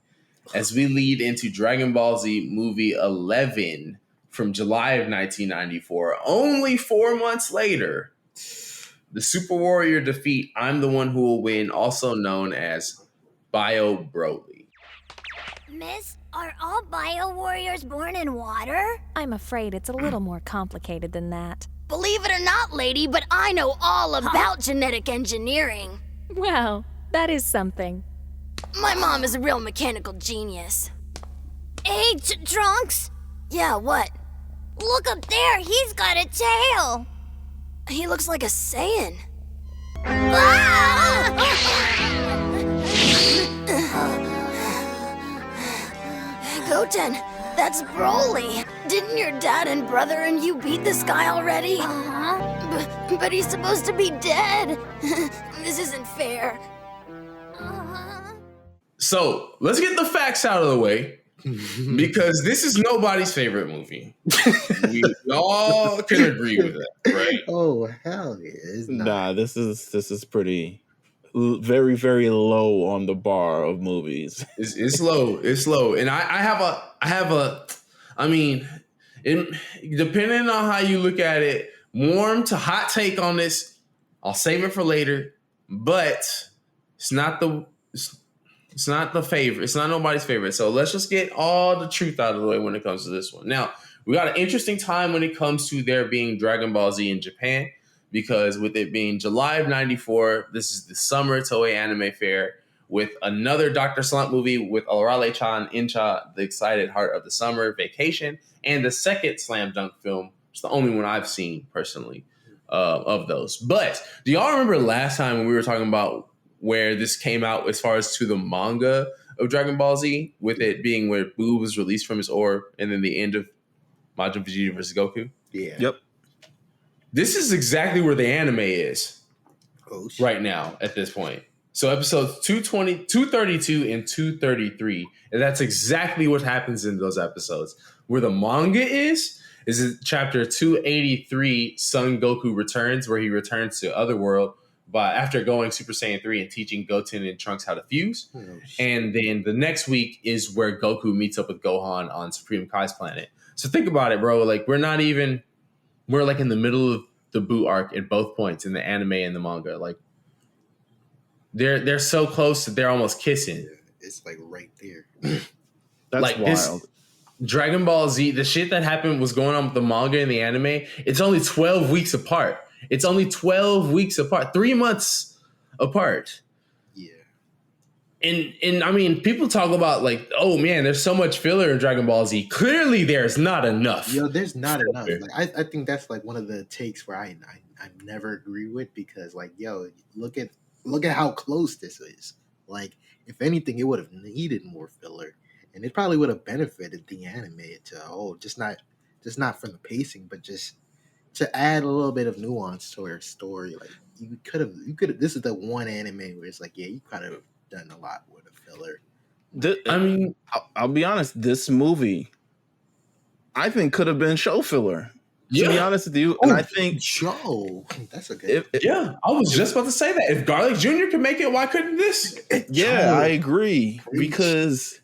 as we lead into Dragon Ball Z movie 11 from July of 1994. Only 4 months later, the Super Warrior defeat I'm the One Who Will Win, also known as Bio Broly. Miss, are all Bio Warriors born in water? I'm afraid it's a little more complicated than that. Believe it or not, lady, but I know all about genetic engineering. Well, that is something. My mom is a real mechanical genius. Hey, Trunks? Yeah, what? Look up there, he's got a tail. He looks like a Saiyan. Goten, that's Broly. Didn't your dad and brother and you beat this guy already? But he's supposed to be dead. This isn't fair. So let's get the facts out of the way, because this is nobody's favorite movie. We all can agree with that, right? Oh hell yeah! It's not. Nah, this is pretty very, very low on the bar of movies. It's low. It's low. And I mean, depending on how you look at it, warm to hot take on this. I'll save it for later, but it's not the favorite. It's not nobody's favorite. So let's just get all the truth out of the way when it comes to this one. Now, we got an interesting time when it comes to there being Dragon Ball Z in Japan, because with it being July of 94, this is the summer Toei Anime Fair with another Dr. Slump movie with Arale-chan, Incha, The Excited Heart of the Summer Vacation, and the second Slam Dunk film. It's the only one I've seen personally of those. But do y'all remember last time when we were talking about where this came out as far as to the manga of Dragon Ball Z, with it being where Boo was released from his orb and then the end of Majin Vegeta versus Goku? Yeah. Yep. This is exactly where the anime is shit. right now at this point. So episodes 220, 232 and 233, and that's exactly what happens in those episodes. Where the manga is it chapter 283, Son Goku Returns, where he returns to Otherworld after going Super Saiyan 3 and teaching Goten and Trunks how to fuse. And then the next week is where Goku meets up with Gohan on Supreme Kai's planet. So think about it, bro. Like, we're like in the middle of the Boo arc at both points in the anime and the manga. Like, they're so close that they're almost kissing. Yeah, it's like right there. That's like wild. This Dragon Ball Z, the shit that happened was going on with the manga and the anime. It's only 12 weeks apart. It's only 12 weeks apart, 3 months apart. Yeah. And I mean, people talk about like, oh man, there's so much filler in Dragon Ball Z. Clearly, there's not enough. Yo, there's not enough. Like, I think that's like one of the takes where I never agree with, because like, yo, look at how close this is. Like, if anything, it would have needed more filler, and it probably would have benefited the anime to just not from the pacing, but just to add a little bit of nuance to her story. Like, you could have. This is the one anime where it's like, yeah, you could have done a lot with a filler. I mean, I'll be honest. This movie, I think, could have been show filler. To be honest with you, and I think Joe, that's a good. I was just about to say that. If Garlic Jr. could make it, why couldn't this? Yeah, I agree. Because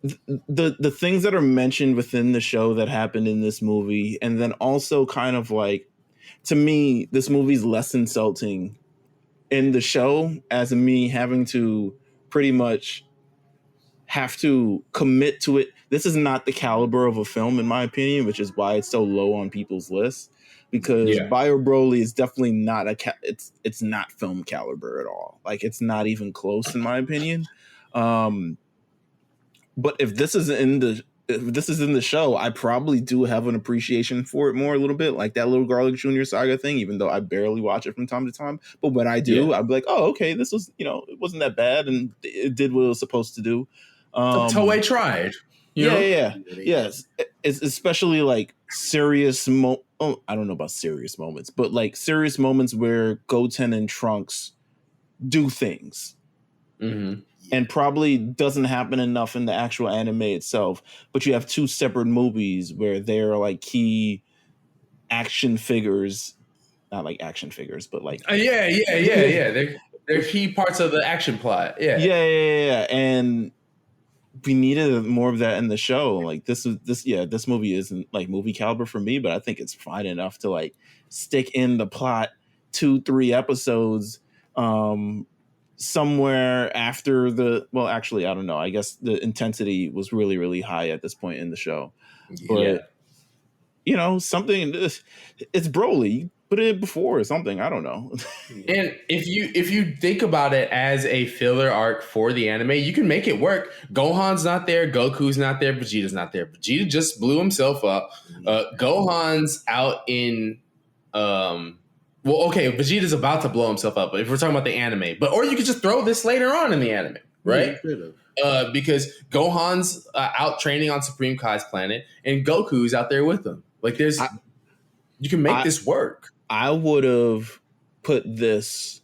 the things that are mentioned within the show that happened in this movie, and then also kind of like, to me, this movie's less insulting in the show as me having to pretty much have to commit to it. This is not the caliber of a film, in my opinion, which is why it's so low on people's lists. Because Bio Broly is definitely not it's not film caliber at all. Like, it's not even close, in my opinion. But if this is in the show, I probably do have an appreciation for it more a little bit, like that little Garlic Jr. saga thing, even though I barely watch it from time to time. But when I do, I'm like, oh, okay, this was, it wasn't that bad, and it did what it was supposed to do. Toei tried. Yes. It's especially like serious I don't know about serious moments, but like serious moments where Goten and Trunks do things. Mm-hmm. And probably doesn't happen enough in the actual anime itself. But you have two separate movies where they're like key action figures. Not like action figures, but like... Yeah. They're key parts of the action plot. Yeah. And we needed more of that in the show. Like, this movie isn't like movie caliber for me, but I think it's fine enough to like stick in the plot 2-3 episodes somewhere after actually, I don't know. I guess the intensity was really, really high at this point in the show. But something, it's Broly. Put it in before or something. I don't know. And if you think about it as a filler arc for the anime, you can make it work. Gohan's not there. Goku's not there. Vegeta's not there. Vegeta just blew himself up. Gohan's out in Well, okay, Vegeta's about to blow himself up, but if we're talking about the anime, or you could just throw this later on in the anime, right? Because Gohan's out training on Supreme Kai's planet, and Goku's out there with him. Like, you can make this work. I would have put this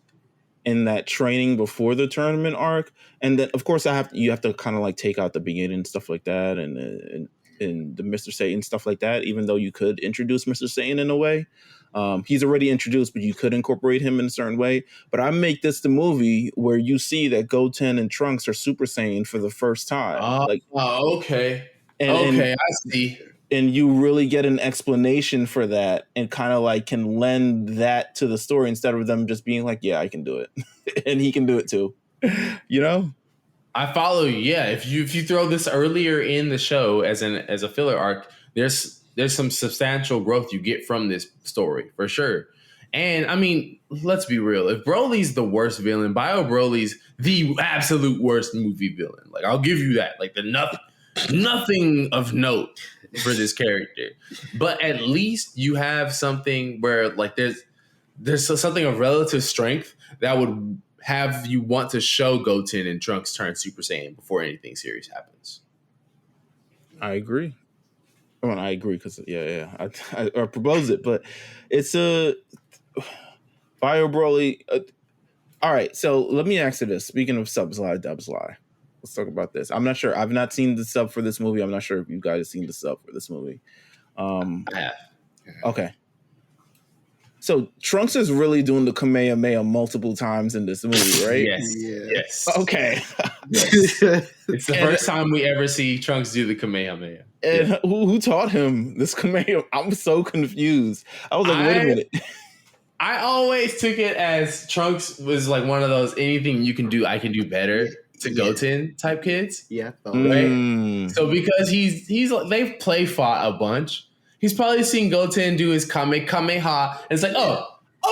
in that training before the tournament arc, and then of course you have to kind of like take out the beginning and stuff like that, and the Mr. Satan stuff like that. Even though you could introduce Mr. Satan in a way. He's already introduced, but you could incorporate him in a certain way. But I make this the movie where you see that Goten and Trunks are Super Saiyan for the first time. Okay. I see. And you really get an explanation for that and kind of like can lend that to the story instead of them just being like, yeah, I can do it. And he can do it too. You know? I follow you. Yeah. If you throw this earlier in the show as a filler arc, there's some substantial growth you get from this story for sure. And I mean, let's be real. If Broly's the worst villain, Bio Broly's the absolute worst movie villain. Like, I'll give you that. Like, nothing of note for this character. But at least you have something where like there's something of relative strength that would have you want to show Goten and Trunks turn Super Saiyan before anything serious happens. I agree. Well, I agree because I proposed it, but it's a Bio Broly. All right, so let me ask you this. Speaking of subs lie, dubs lie, let's talk about this. I'm not sure. I've not seen the sub for this movie. I'm not sure if you guys have seen the sub for this movie. I have. Okay. So Trunks is really doing the Kamehameha multiple times in this movie, right? Yes. Okay. Yes. It's the first time we ever see Trunks do the Kamehameha. And who taught him this Kamehameha? I'm so confused. I was like, wait a minute. I always took it as Trunks was like one of those anything you can do, I can do better to Goten type kids. Yeah. Right? So because he's they've play fought a bunch. He's probably seen Goten do his Kamehameha, and it's like, oh,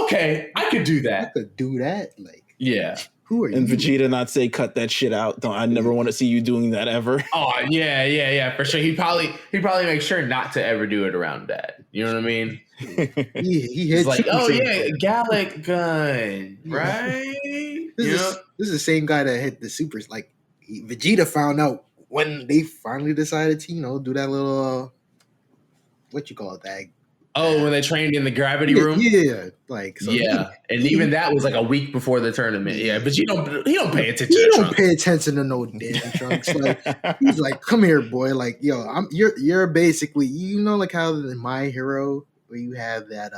okay, I could do that. I could do that. Like, yeah. Who are you? And Vegeta not say, cut that shit out. I never want to see you doing that ever. Oh, yeah, for sure. He probably makes sure not to ever do it around Dad. You know what I mean? He's like, oh yeah, Gallic gun, right? This is the same guy that hit the supers. Like, Vegeta found out when they finally decided to, do that little, what you call it, that. Oh, when they trained in the gravity room? Yeah. Like, so and even that was like a week before the tournament. Yeah, but he don't pay attention he to don't Trunks. pay attention to no damn Trunks. Like, he's like, come here, boy. Like, yo, you're basically, like how in My Hero, where you have that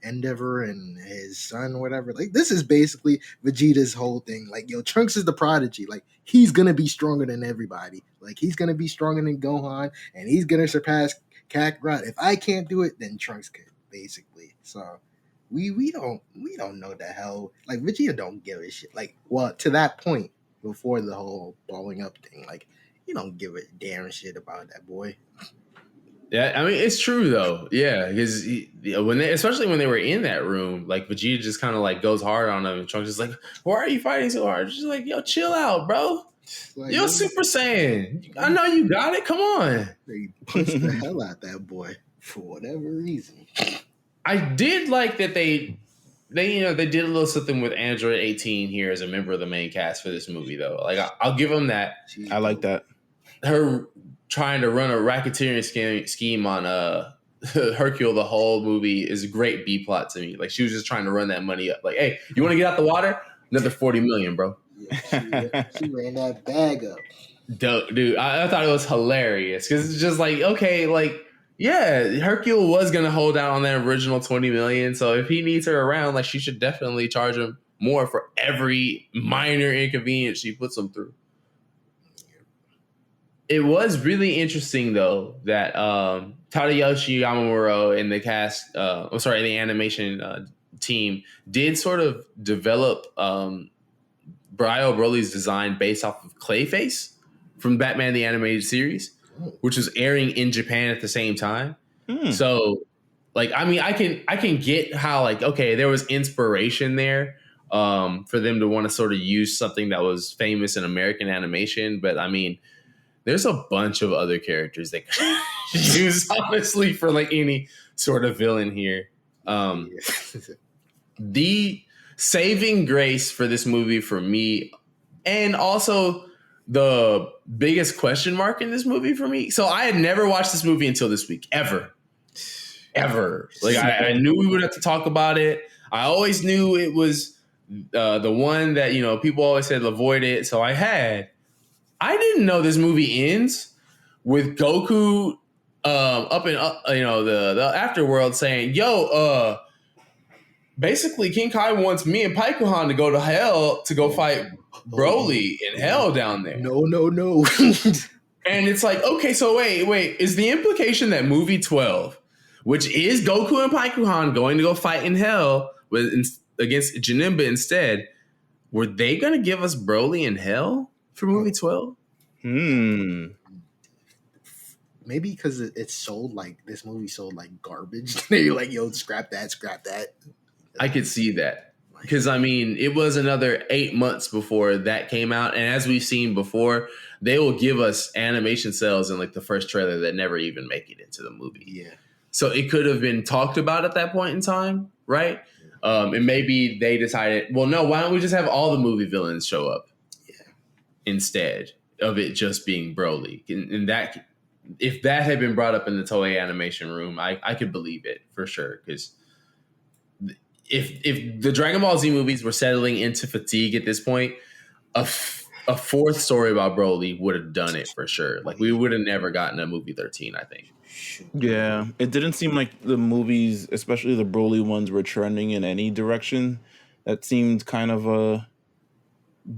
Endeavor and his son, whatever. Like, this is basically Vegeta's whole thing. Like, yo, Trunks is the prodigy. Like, he's gonna be stronger than everybody. Like, he's gonna be stronger than Gohan, and he's gonna surpass Kakarot. If I can't do it, then Trunks could, basically. So we don't know the hell. Like, Vegeta don't give a shit. Like, well, to that point, before the whole blowing up thing, like, he don't give a damn shit about that boy. Yeah, I mean, it's true though. Yeah, because especially when they were in that room, like Vegeta just kind of like goes hard on him, and Trunks is like, "Why are you fighting so hard?" She's like, "Yo, chill out, bro. Like, You're Super Saiyan. I know you got it. Come on." They punched the hell out that boy for whatever reason. I did like that they did a little something with Android 18 here as a member of the main cast for this movie though. Like I'll give them that. I like that. Her trying to run a racketeering scheme on Hercule the whole movie is a great B plot to me. Like, she was just trying to run that money up. Like, hey, you want to get out the water? Another $40 million, bro. Yeah, she ran that bag up. Dope, dude. I thought it was hilarious because it's just like, okay, like, yeah, Hercule was gonna hold out on that original $20 million. So if he needs her around, like, she should definitely charge him more for every minor inconvenience she puts him through. It was really interesting though that Tadayoshi Yamamuro and the cast, the animation team did sort of develop Bio Broly's design based off of Clayface from Batman the Animated Series, which was airing in Japan at the same time. So, like, I mean, I can get how, like, okay, there was inspiration there for them to want to sort of use something that was famous in American animation, but I mean, there's a bunch of other characters that could use, honestly, for like any sort of villain here. the saving grace for this movie for me, and also the biggest question mark in this movie for me. So I had never watched this movie until this week, ever. Like I knew we would have to talk about it. I always knew it was the one that, you know, people always said avoid it. So I didn't know this movie ends with Goku up in you know, the afterworld saying, yo, basically King Kai wants me and Paikuhan to go to hell to go fight Broly in hell down there. No. And it's like, okay, so wait, is the implication that movie 12, which is Goku and Paikuhan going to go fight in hell against Janemba instead, were they going to give us Broly in hell for movie 12? Maybe because it sold like, this movie sold like garbage. They're like, yo, scrap that. I could see that. Because, I mean, it was another 8 months before that came out. And as we've seen before, they will give us animation cells in like the first trailer that never even make it into the movie. Yeah. So it could have been talked about at that point in time, right? And maybe they decided, well, no, why don't we just have all the movie villains show up instead of it just being Broly? And that, if that had been brought up in the Toei animation room, I could believe it for sure. Because if the Dragon Ball Z movies were settling into fatigue at this point, a fourth story about Broly would have done it for sure. Like, we would have never gotten a movie 13, I think. Yeah, it didn't seem like the movies, especially the Broly ones, were trending in any direction. That seemed kind of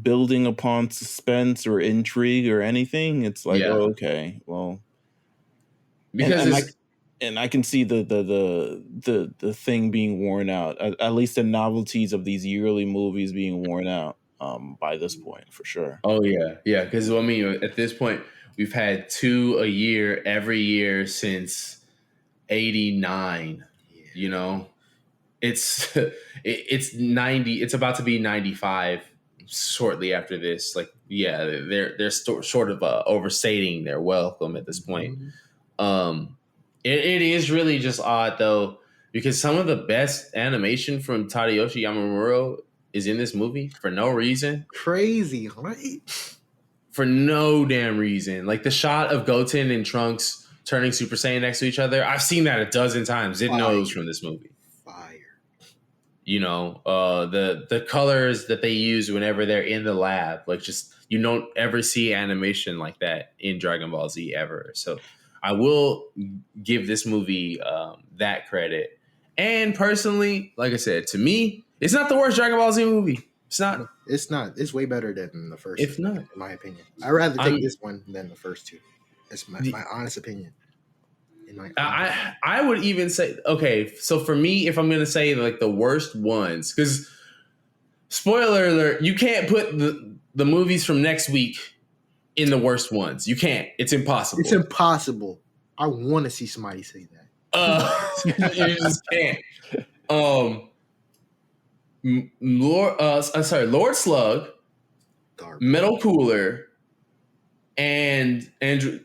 building upon suspense or intrigue or anything. It's like, oh, okay, well, because I can see the thing being worn out. At least the novelties of these yearly movies being worn out by this point, for sure. Oh yeah. Because I mean, at this point, we've had 2 a year every year since '89. Yeah. You know, it's 90. It's about to be 95 shortly after this. Like, yeah, they're sort of overstating their welcome at this point. Mm-hmm. It is really just odd though, because some of the best animation from Tadayoshi Yamamuro is in this movie for no reason. Crazy, right? For no damn reason. Like the shot of Goten and Trunks turning Super Saiyan next to each other, I've seen that a dozen times. Didn't know it was from this movie. Fire. You know, the colors that they use whenever they're in the lab, like just, you don't ever see animation like that in Dragon Ball Z ever. So I will give this movie that credit. And personally, like I said, to me, it's not the worst Dragon Ball Z movie. It's not. It's not. It's way better than the first. If not, in my opinion, I'd rather take this one than the first two. That's my honest opinion. I would even say, okay, so for me, if I'm going to say like the worst ones, because spoiler alert, you can't put the movies from next week in the worst ones. You can't. It's impossible. It's impossible. I want to see somebody say that. You just can't. Lord Slug, garbage. Metal Cooler, and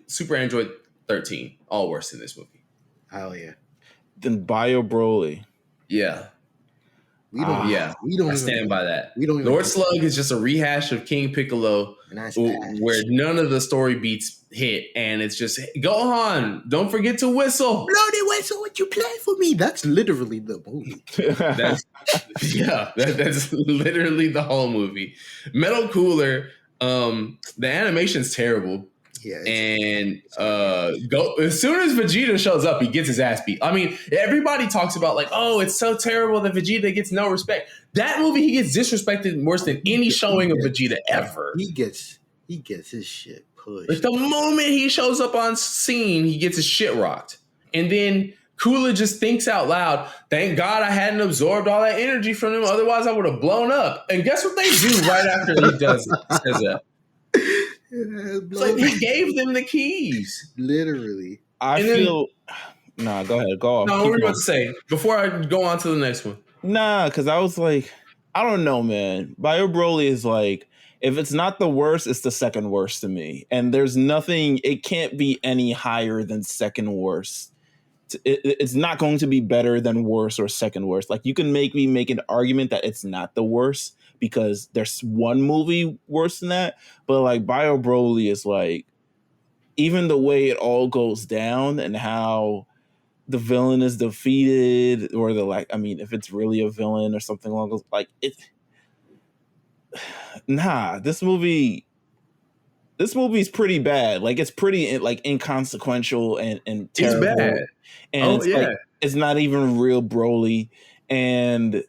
Super Android 13, all worse than this movie. Hell yeah. Then Bio Broly. Yeah. We don't stand by that. Lord Slug is just a rehash of King Piccolo, where none of the story beats hit, and it's just Gohan, don't forget to whistle. Blow the whistle when you play for me. That's literally the movie. That's literally the whole movie. Metal Cooler, the animation's terrible. Yeah, and as soon as Vegeta shows up, he gets his ass beat. I mean, everybody talks about like, oh, it's so terrible that Vegeta gets no respect. That movie, he gets disrespected worse than any showing of Vegeta ever. He gets his shit pushed. Like the moment he shows up on scene, he gets his shit rocked. And then Cooler just thinks out loud, thank God I hadn't absorbed all that energy from him, otherwise I would have blown up. And guess what they do right after he does it? Says that. It's like he gave them the keys. Literally. Go ahead. Go off. No, what were you about to say? Before I go on to the next one. Nah, because I was like, I don't know, man. Bio Broly is like, if it's not the worst, it's the second worst to me. And there's nothing, it can't be any higher than second worst it's not going to be better than worse or second worst. Like you can maybe make an argument that it's not the worst because there's one movie worse than that. But like Bio Broly is like, even the way it all goes down and how the villain is defeated, or the like, I mean, if it's really a villain or something along those, like it. Nah, this movie's pretty bad. Like it's pretty like inconsequential and terrible. It's bad. And like, it's not even real Broly. And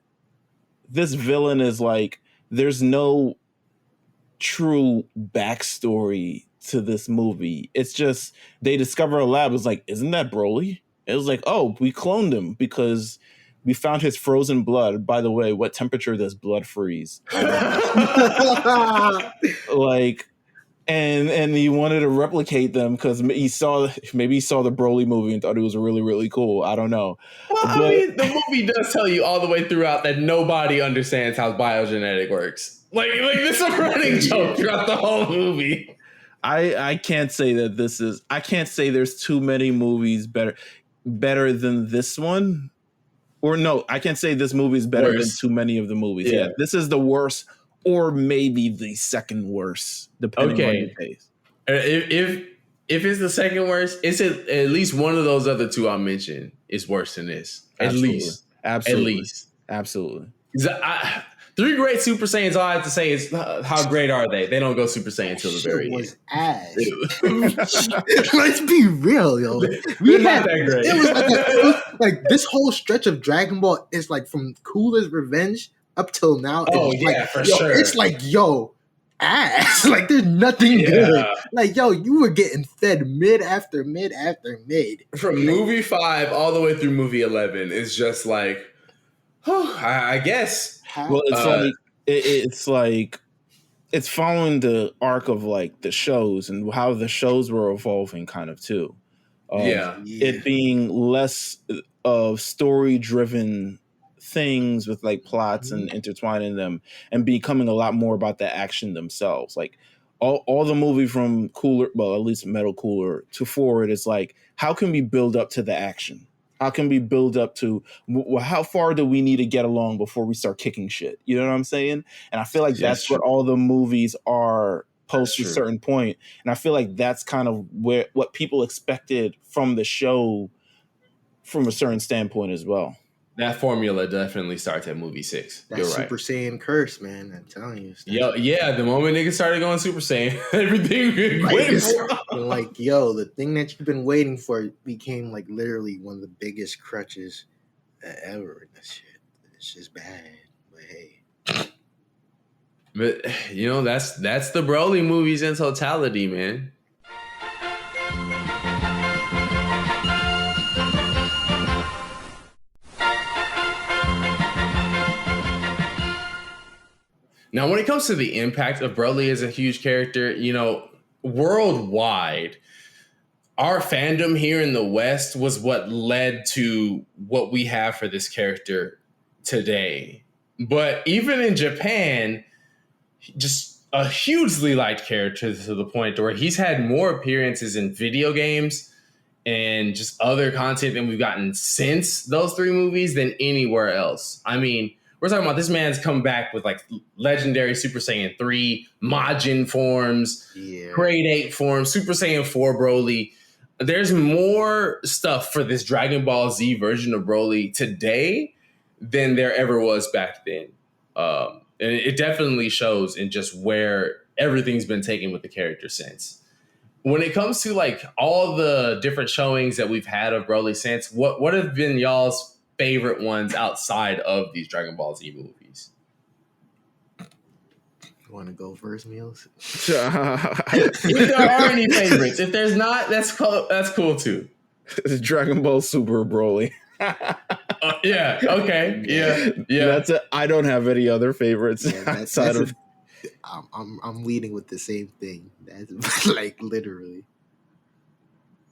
this villain is like, there's no true backstory to this movie. It's just they discover a lab. It's like, isn't that Broly? It was like, oh, we cloned him because we found his frozen blood. By the way, what temperature does blood freeze? Like, and he wanted to replicate them because maybe he saw the Broly movie and thought it was really, really cool. I don't know. Well, I mean, the movie does tell you all the way throughout that nobody understands how biogenetic works. Like this is a running joke throughout the whole movie. I can't say that this is. I can't say there's too many movies better than this one. Or no, I can't say this movie is better than too many of the movies. Yeah, this is the worst, or maybe the second worst, depending on your taste. If it's the second worst, it's at least one of those other two I mentioned is worse than this. Absolutely. At least. Three great Super Saiyans. All I have to say is, how great are they? They don't go Super Saiyan until the very end. Ass. Let's be real, yo. They're not that great. It was like this whole stretch of Dragon Ball is like from Cooler's Revenge up till now. Sure. It's like, yo, ass. Like there's nothing good. Like, yo, you were getting fed mid after mid after mid. From movie 5 all the way through movie 11 is just like, I guess. Well, it's like it's following the arc of like the shows and how the shows were evolving, kind of too. It being less of story-driven things with like plots and intertwining them, and becoming a lot more about the action themselves. Like all the movie from Cooler, well, at least Metal Cooler to forward is like, how can we build up to the action? How can we build up to how far do we need to get along before we start kicking shit? You know what I'm saying? And I feel like that's what all the movies are post a certain point. And I feel like that's kind of what people expected from the show from a certain standpoint as well. That formula definitely starts at movie 6. That You're Super right. Saiyan curse, man. I'm telling you. The moment niggas started going Super Saiyan, everything like, yo, the thing that you've been waiting for became like literally one of the biggest crutches ever. That shit. It's just bad. But hey. But that's the Broly movies in totality, man. Now, when it comes to the impact of Broly as a huge character, worldwide, our fandom here in the West was what led to what we have for this character today. But even in Japan, just a hugely liked character to the point where he's had more appearances in video games and just other content than we've gotten since those 3 movies than anywhere else. I mean, we're talking about this man's come back with like Legendary Super Saiyan 3, Majin forms, Grade 8 forms, Super Saiyan 4 Broly. There's more stuff for this Dragon Ball Z version of Broly today than there ever was back then. And it definitely shows in just where everything's been taken with the character since. When it comes to like all the different showings that we've had of Broly since, what have been y'all's favorite ones outside of these Dragon Ball Z movies? You want to go first, Meelz? If there are any favorites, if there's not, that's cool too. Dragon Ball Super Broly. Yeah. I don't have any other favorites outside of. I'm leading with the same thing. That's like literally.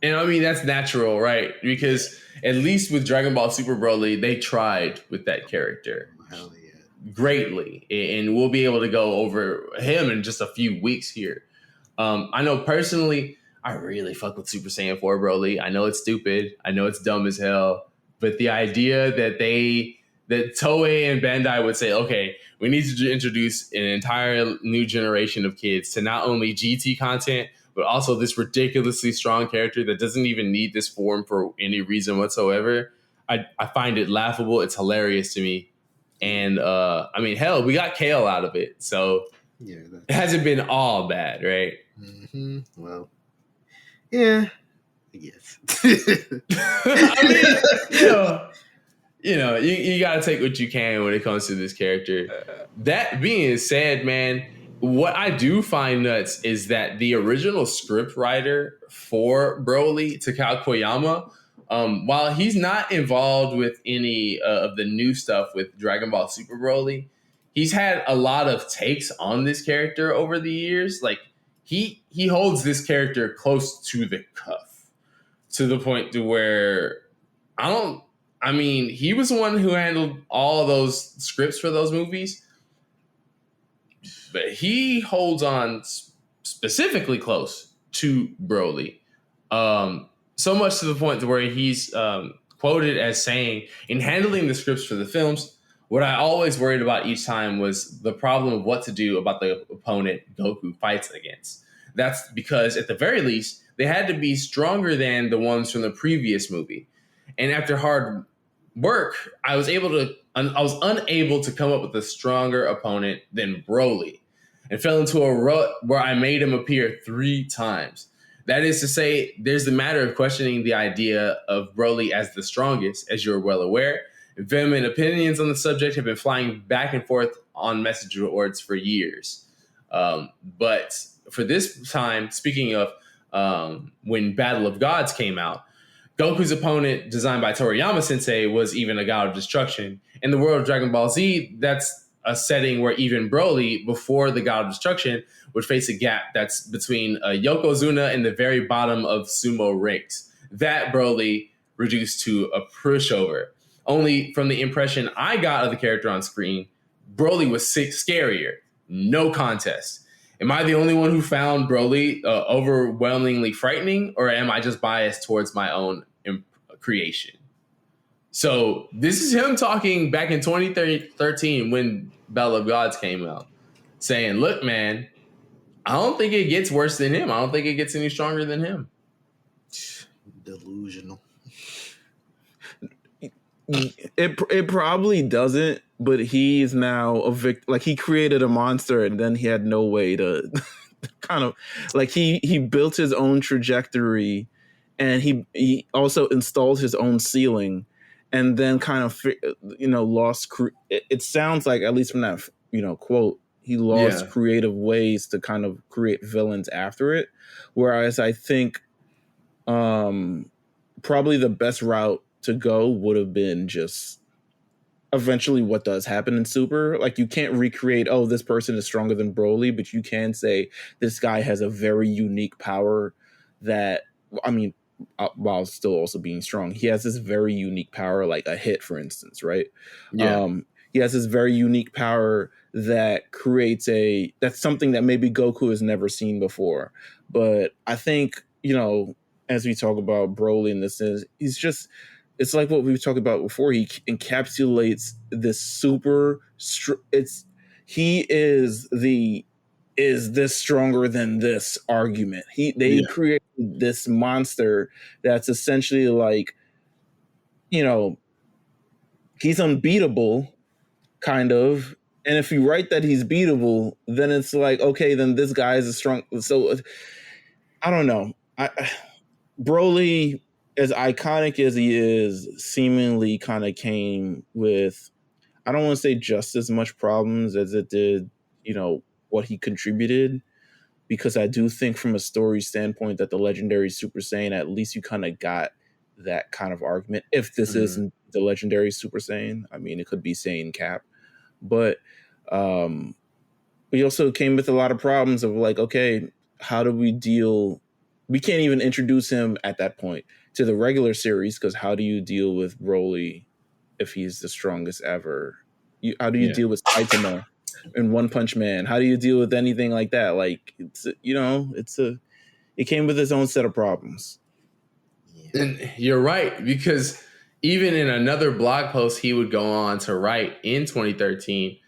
And I mean, that's natural, right? Because at least with Dragon Ball Super Broly, they tried with that character. Hell yeah. Greatly. And we'll be able to go over him in just a few weeks here. I know personally, I really fuck with Super Saiyan 4 Broly. I know it's stupid. I know it's dumb as hell. But the idea that Toei and Bandai would say, okay, we need to introduce an entire new generation of kids to not only GT content, but also this ridiculously strong character that doesn't even need this form for any reason whatsoever. I find it laughable. It's hilarious to me. And I mean, hell, we got Kale out of it. So it hasn't been all bad, right? Mm-hmm. Well, yeah, I guess. I mean, you got to take what you can when it comes to this character. That being said, man, what I do find nuts is that the original scriptwriter for Broly, Takao Koyama, while he's not involved with any of the new stuff with Dragon Ball Super Broly, he's had a lot of takes on this character over the years. Like he holds this character close to the cuff, to the point to where he was the one who handled all those scripts for those movies, but he holds on specifically close to Broly. So much to the point to where he's quoted as saying, in handling the scripts for the films, what I always worried about each time was the problem of what to do about the opponent Goku fights against. That's because, at the very least, they had to be stronger than the ones from the previous movie. And after hard work, I was unable to come up with a stronger opponent than Broly, and fell into a rut where I made him appear 3 times. That is to say, there's the matter of questioning the idea of Broly as the strongest, as you're well aware. Vehement opinions on the subject have been flying back and forth on message boards for years. But for this time, speaking of when Battle of Gods came out, Goku's opponent, designed by Toriyama Sensei, was even a god of destruction. In the world of Dragon Ball Z, that's a setting where even Broly, before the god of destruction, would face a gap that's between Yokozuna and the very bottom of sumo ranks. That Broly reduced to a pushover. Only from the impression I got of the character on screen, Broly was scarier. No contest. Am I the only one who found Broly overwhelmingly frightening, or am I just biased towards my own creation? So this is him talking back in 2013 when Battle of Gods came out, saying, look, man, I don't think it gets worse than him. I don't think it gets any stronger than him. Delusional. It probably doesn't, but he's now a victim. Like, he created a monster and then he had no way to kind of, like, he built his own trajectory, and he also installed his own ceiling, and then kind of lost. It sounds like, at least from that quote, he lost creative ways to kind of create villains after it. Whereas I think probably the best route to go would have been just eventually what does happen in Super. Like, you can't recreate, oh, this person is stronger than Broly, but you can say this guy has a very unique power that, I mean, while still also being strong, he has this very unique power, like a hit, for instance, right? Yeah. He has this very unique power that creates that's something that maybe Goku has never seen before. But I think, as we talk about Broly in this sense, it's like what we've talked about before. He encapsulates this super. He is this stronger than this argument. They created this monster that's essentially like, he's unbeatable, kind of. And if you write that he's beatable, then it's like, okay, then this guy is a strong. So I don't know. Broly, as iconic as he is, seemingly kind of came with, I don't want to say just as much problems as it did, what he contributed, because I do think from a story standpoint that the Legendary Super Saiyan, at least you kind of got that kind of argument. If this isn't the Legendary Super Saiyan, I mean, it could be Saiyan Cap, but we also came with a lot of problems of like, okay, how do we deal? We can't even introduce him at that point to the regular series, because how do you deal with Broly if he's the strongest ever? How do you deal with Saitama in One Punch Man? How do you deal with anything like that? Like, it's it came with its own set of problems. And you're right, because even in another blog post he would go on to write in 2013,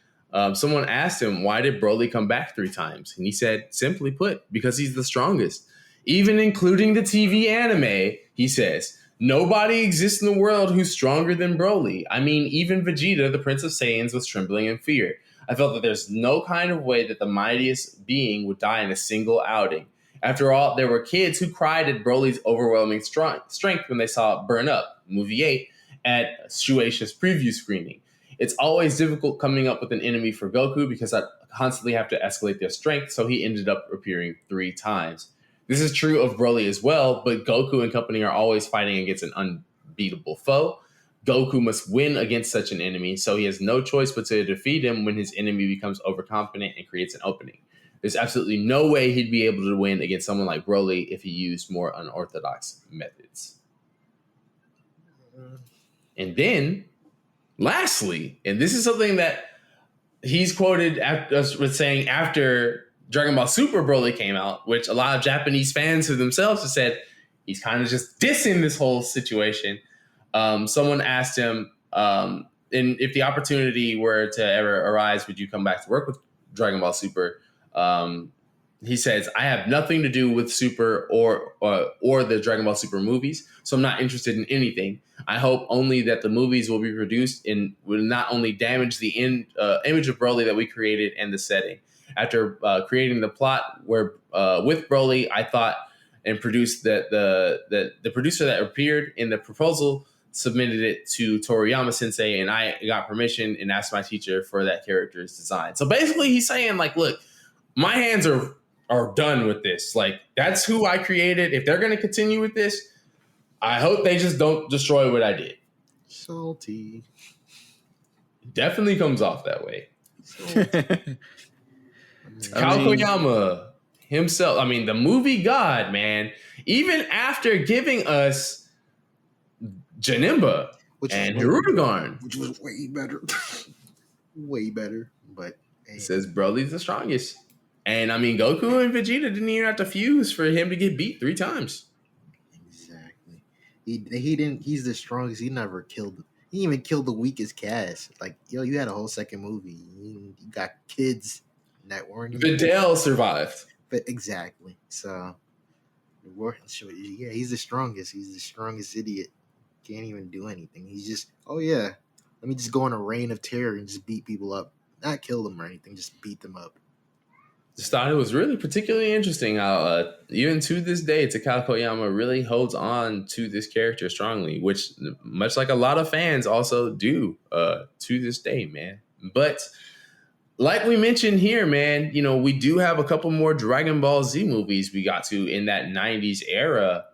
someone asked him, why did Broly come back 3 times? And he said, simply put, because he's the strongest. Even including the TV anime, he says, nobody exists in the world who's stronger than Broly. I mean, even Vegeta, the Prince of Saiyans, was trembling in fear. I felt that there's no kind of way that the mightiest being would die in a single outing. After all, there were kids who cried at Broly's overwhelming strength when they saw it burn up, movie 8, at Shueisha's preview screening. It's always difficult coming up with an enemy for Goku because I constantly have to escalate their strength, so he ended up appearing 3 times. This is true of Broly as well, but Goku and company are always fighting against an unbeatable foe. Goku must win against such an enemy, so he has no choice but to defeat him when his enemy becomes overconfident and creates an opening. There's absolutely no way he'd be able to win against someone like Broly if he used more unorthodox methods. And then, lastly, and this is something that he's quoted with saying after Dragon Ball Super Broly came out, which a lot of Japanese fans of themselves have said he's kind of just dissing this whole situation. Someone asked him, and if the opportunity were to ever arise, would you come back to work with Dragon Ball Super? He says, I have nothing to do with Super or the Dragon Ball Super movies, so I'm not interested in anything. I hope only that the movies will be produced and will not only damage the image of Broly that we created and the setting. After creating the plot where with Broly, I thought and produced that the producer that appeared in the proposal submitted it to Toriyama Sensei, and I got permission and asked my teacher for that character's design. So basically, he's saying like, look, my hands are done with this. Like, that's who I created. If they're going to continue with this, I hope they just don't destroy what I did. Salty. Definitely comes off that way. Koyama himself, I mean, the movie god, man, even after giving us Janemba and Hirudegarn, which was way better. Way better, but it says Broly's the strongest. And I mean, Goku and Vegeta didn't even have to fuse for him to get beat 3 times. Exactly. He didn't. He's the strongest. He never killed. He even killed the weakest cast. Like, yo, you had a whole second movie. You got kids that weren't. Videl survived. But exactly. So, yeah, he's the strongest. He's the strongest idiot. Can't even do anything. He's just, oh yeah, let me just go on a reign of terror and just beat people up. Not kill them or anything, just beat them up. Just thought it was really particularly interesting how even to this day, Takao Koyama really holds on to this character strongly, which much like a lot of fans also do to this day, man. But like we mentioned here, man, you know, we do have a couple more Dragon Ball Z movies we got to in that 90s era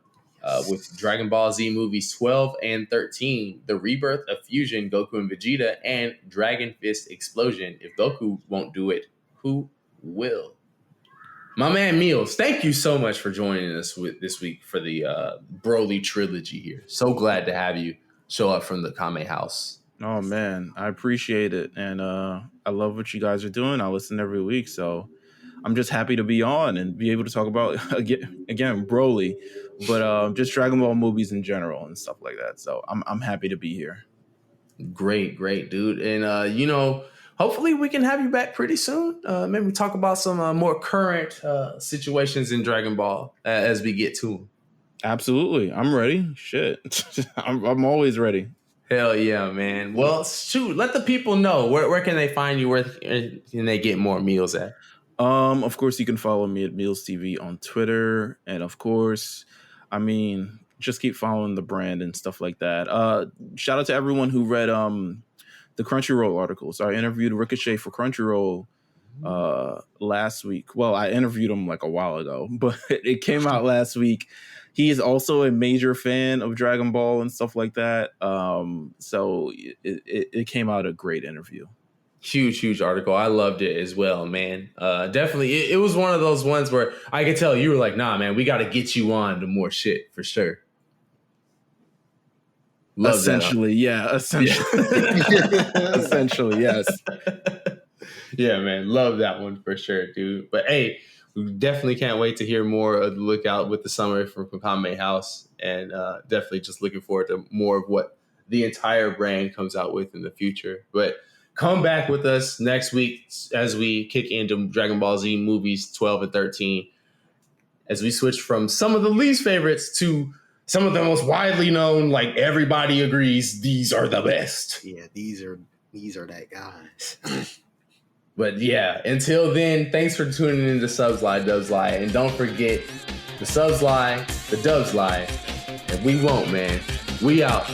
with Dragon Ball Z movies 12 and 13, The Rebirth of Fusion, Goku and Vegeta, and Dragon Fist Explosion. If Goku won't do it, who will? My man Meelz, thank you so much for joining us this week for the Broly trilogy here. So glad to have you show up from the Kame house. Oh man, I appreciate it, and I love what you guys are doing. I listen every week, so I'm just happy to be on and be able to talk about again Broly, but just Dragon Ball movies in general and stuff like that. So I'm happy to be here. Great, dude, and you know, hopefully we can have you back pretty soon. Maybe talk about some more current situations in Dragon Ball as we get to them. Absolutely, I'm ready. Shit, I'm always ready. Hell yeah, man. Well, shoot, let the people know where can they find you? Where can they get more Meelz at? Of course, you can follow me at Meelz TV on Twitter, and of course, I mean, just keep following the brand and stuff like that. Shout out to everyone who read the Crunchyroll articles. I interviewed Ricochet for Crunchyroll last week. Well, I interviewed him like a while ago, but it came out last week. He is also a major fan of Dragon Ball and stuff like that. So it came out a great interview. Huge article. I loved it as well, man. Definitely. It was one of those ones where I could tell you were like, nah, man, we got to get you on to more shit for sure. Love essentially, yeah. Essentially, yes. Yeah, man. Love that one for sure, dude. But hey, we definitely can't wait to hear more of the Lookout with the Summer from Kame House, and definitely just looking forward to more of what the entire brand comes out with in the future. But come back with us next week as we kick into Dragon Ball Z movies 12 and 13, as we switch from some of the least favorites to some of the most widely known, like everybody agrees these are the best. Yeah, these are that guys. But yeah, until then, thanks for tuning in to Subs Lie, Dubs Lie. And don't forget, the Subs lie, the Dubs lie, and we won't, man. We out.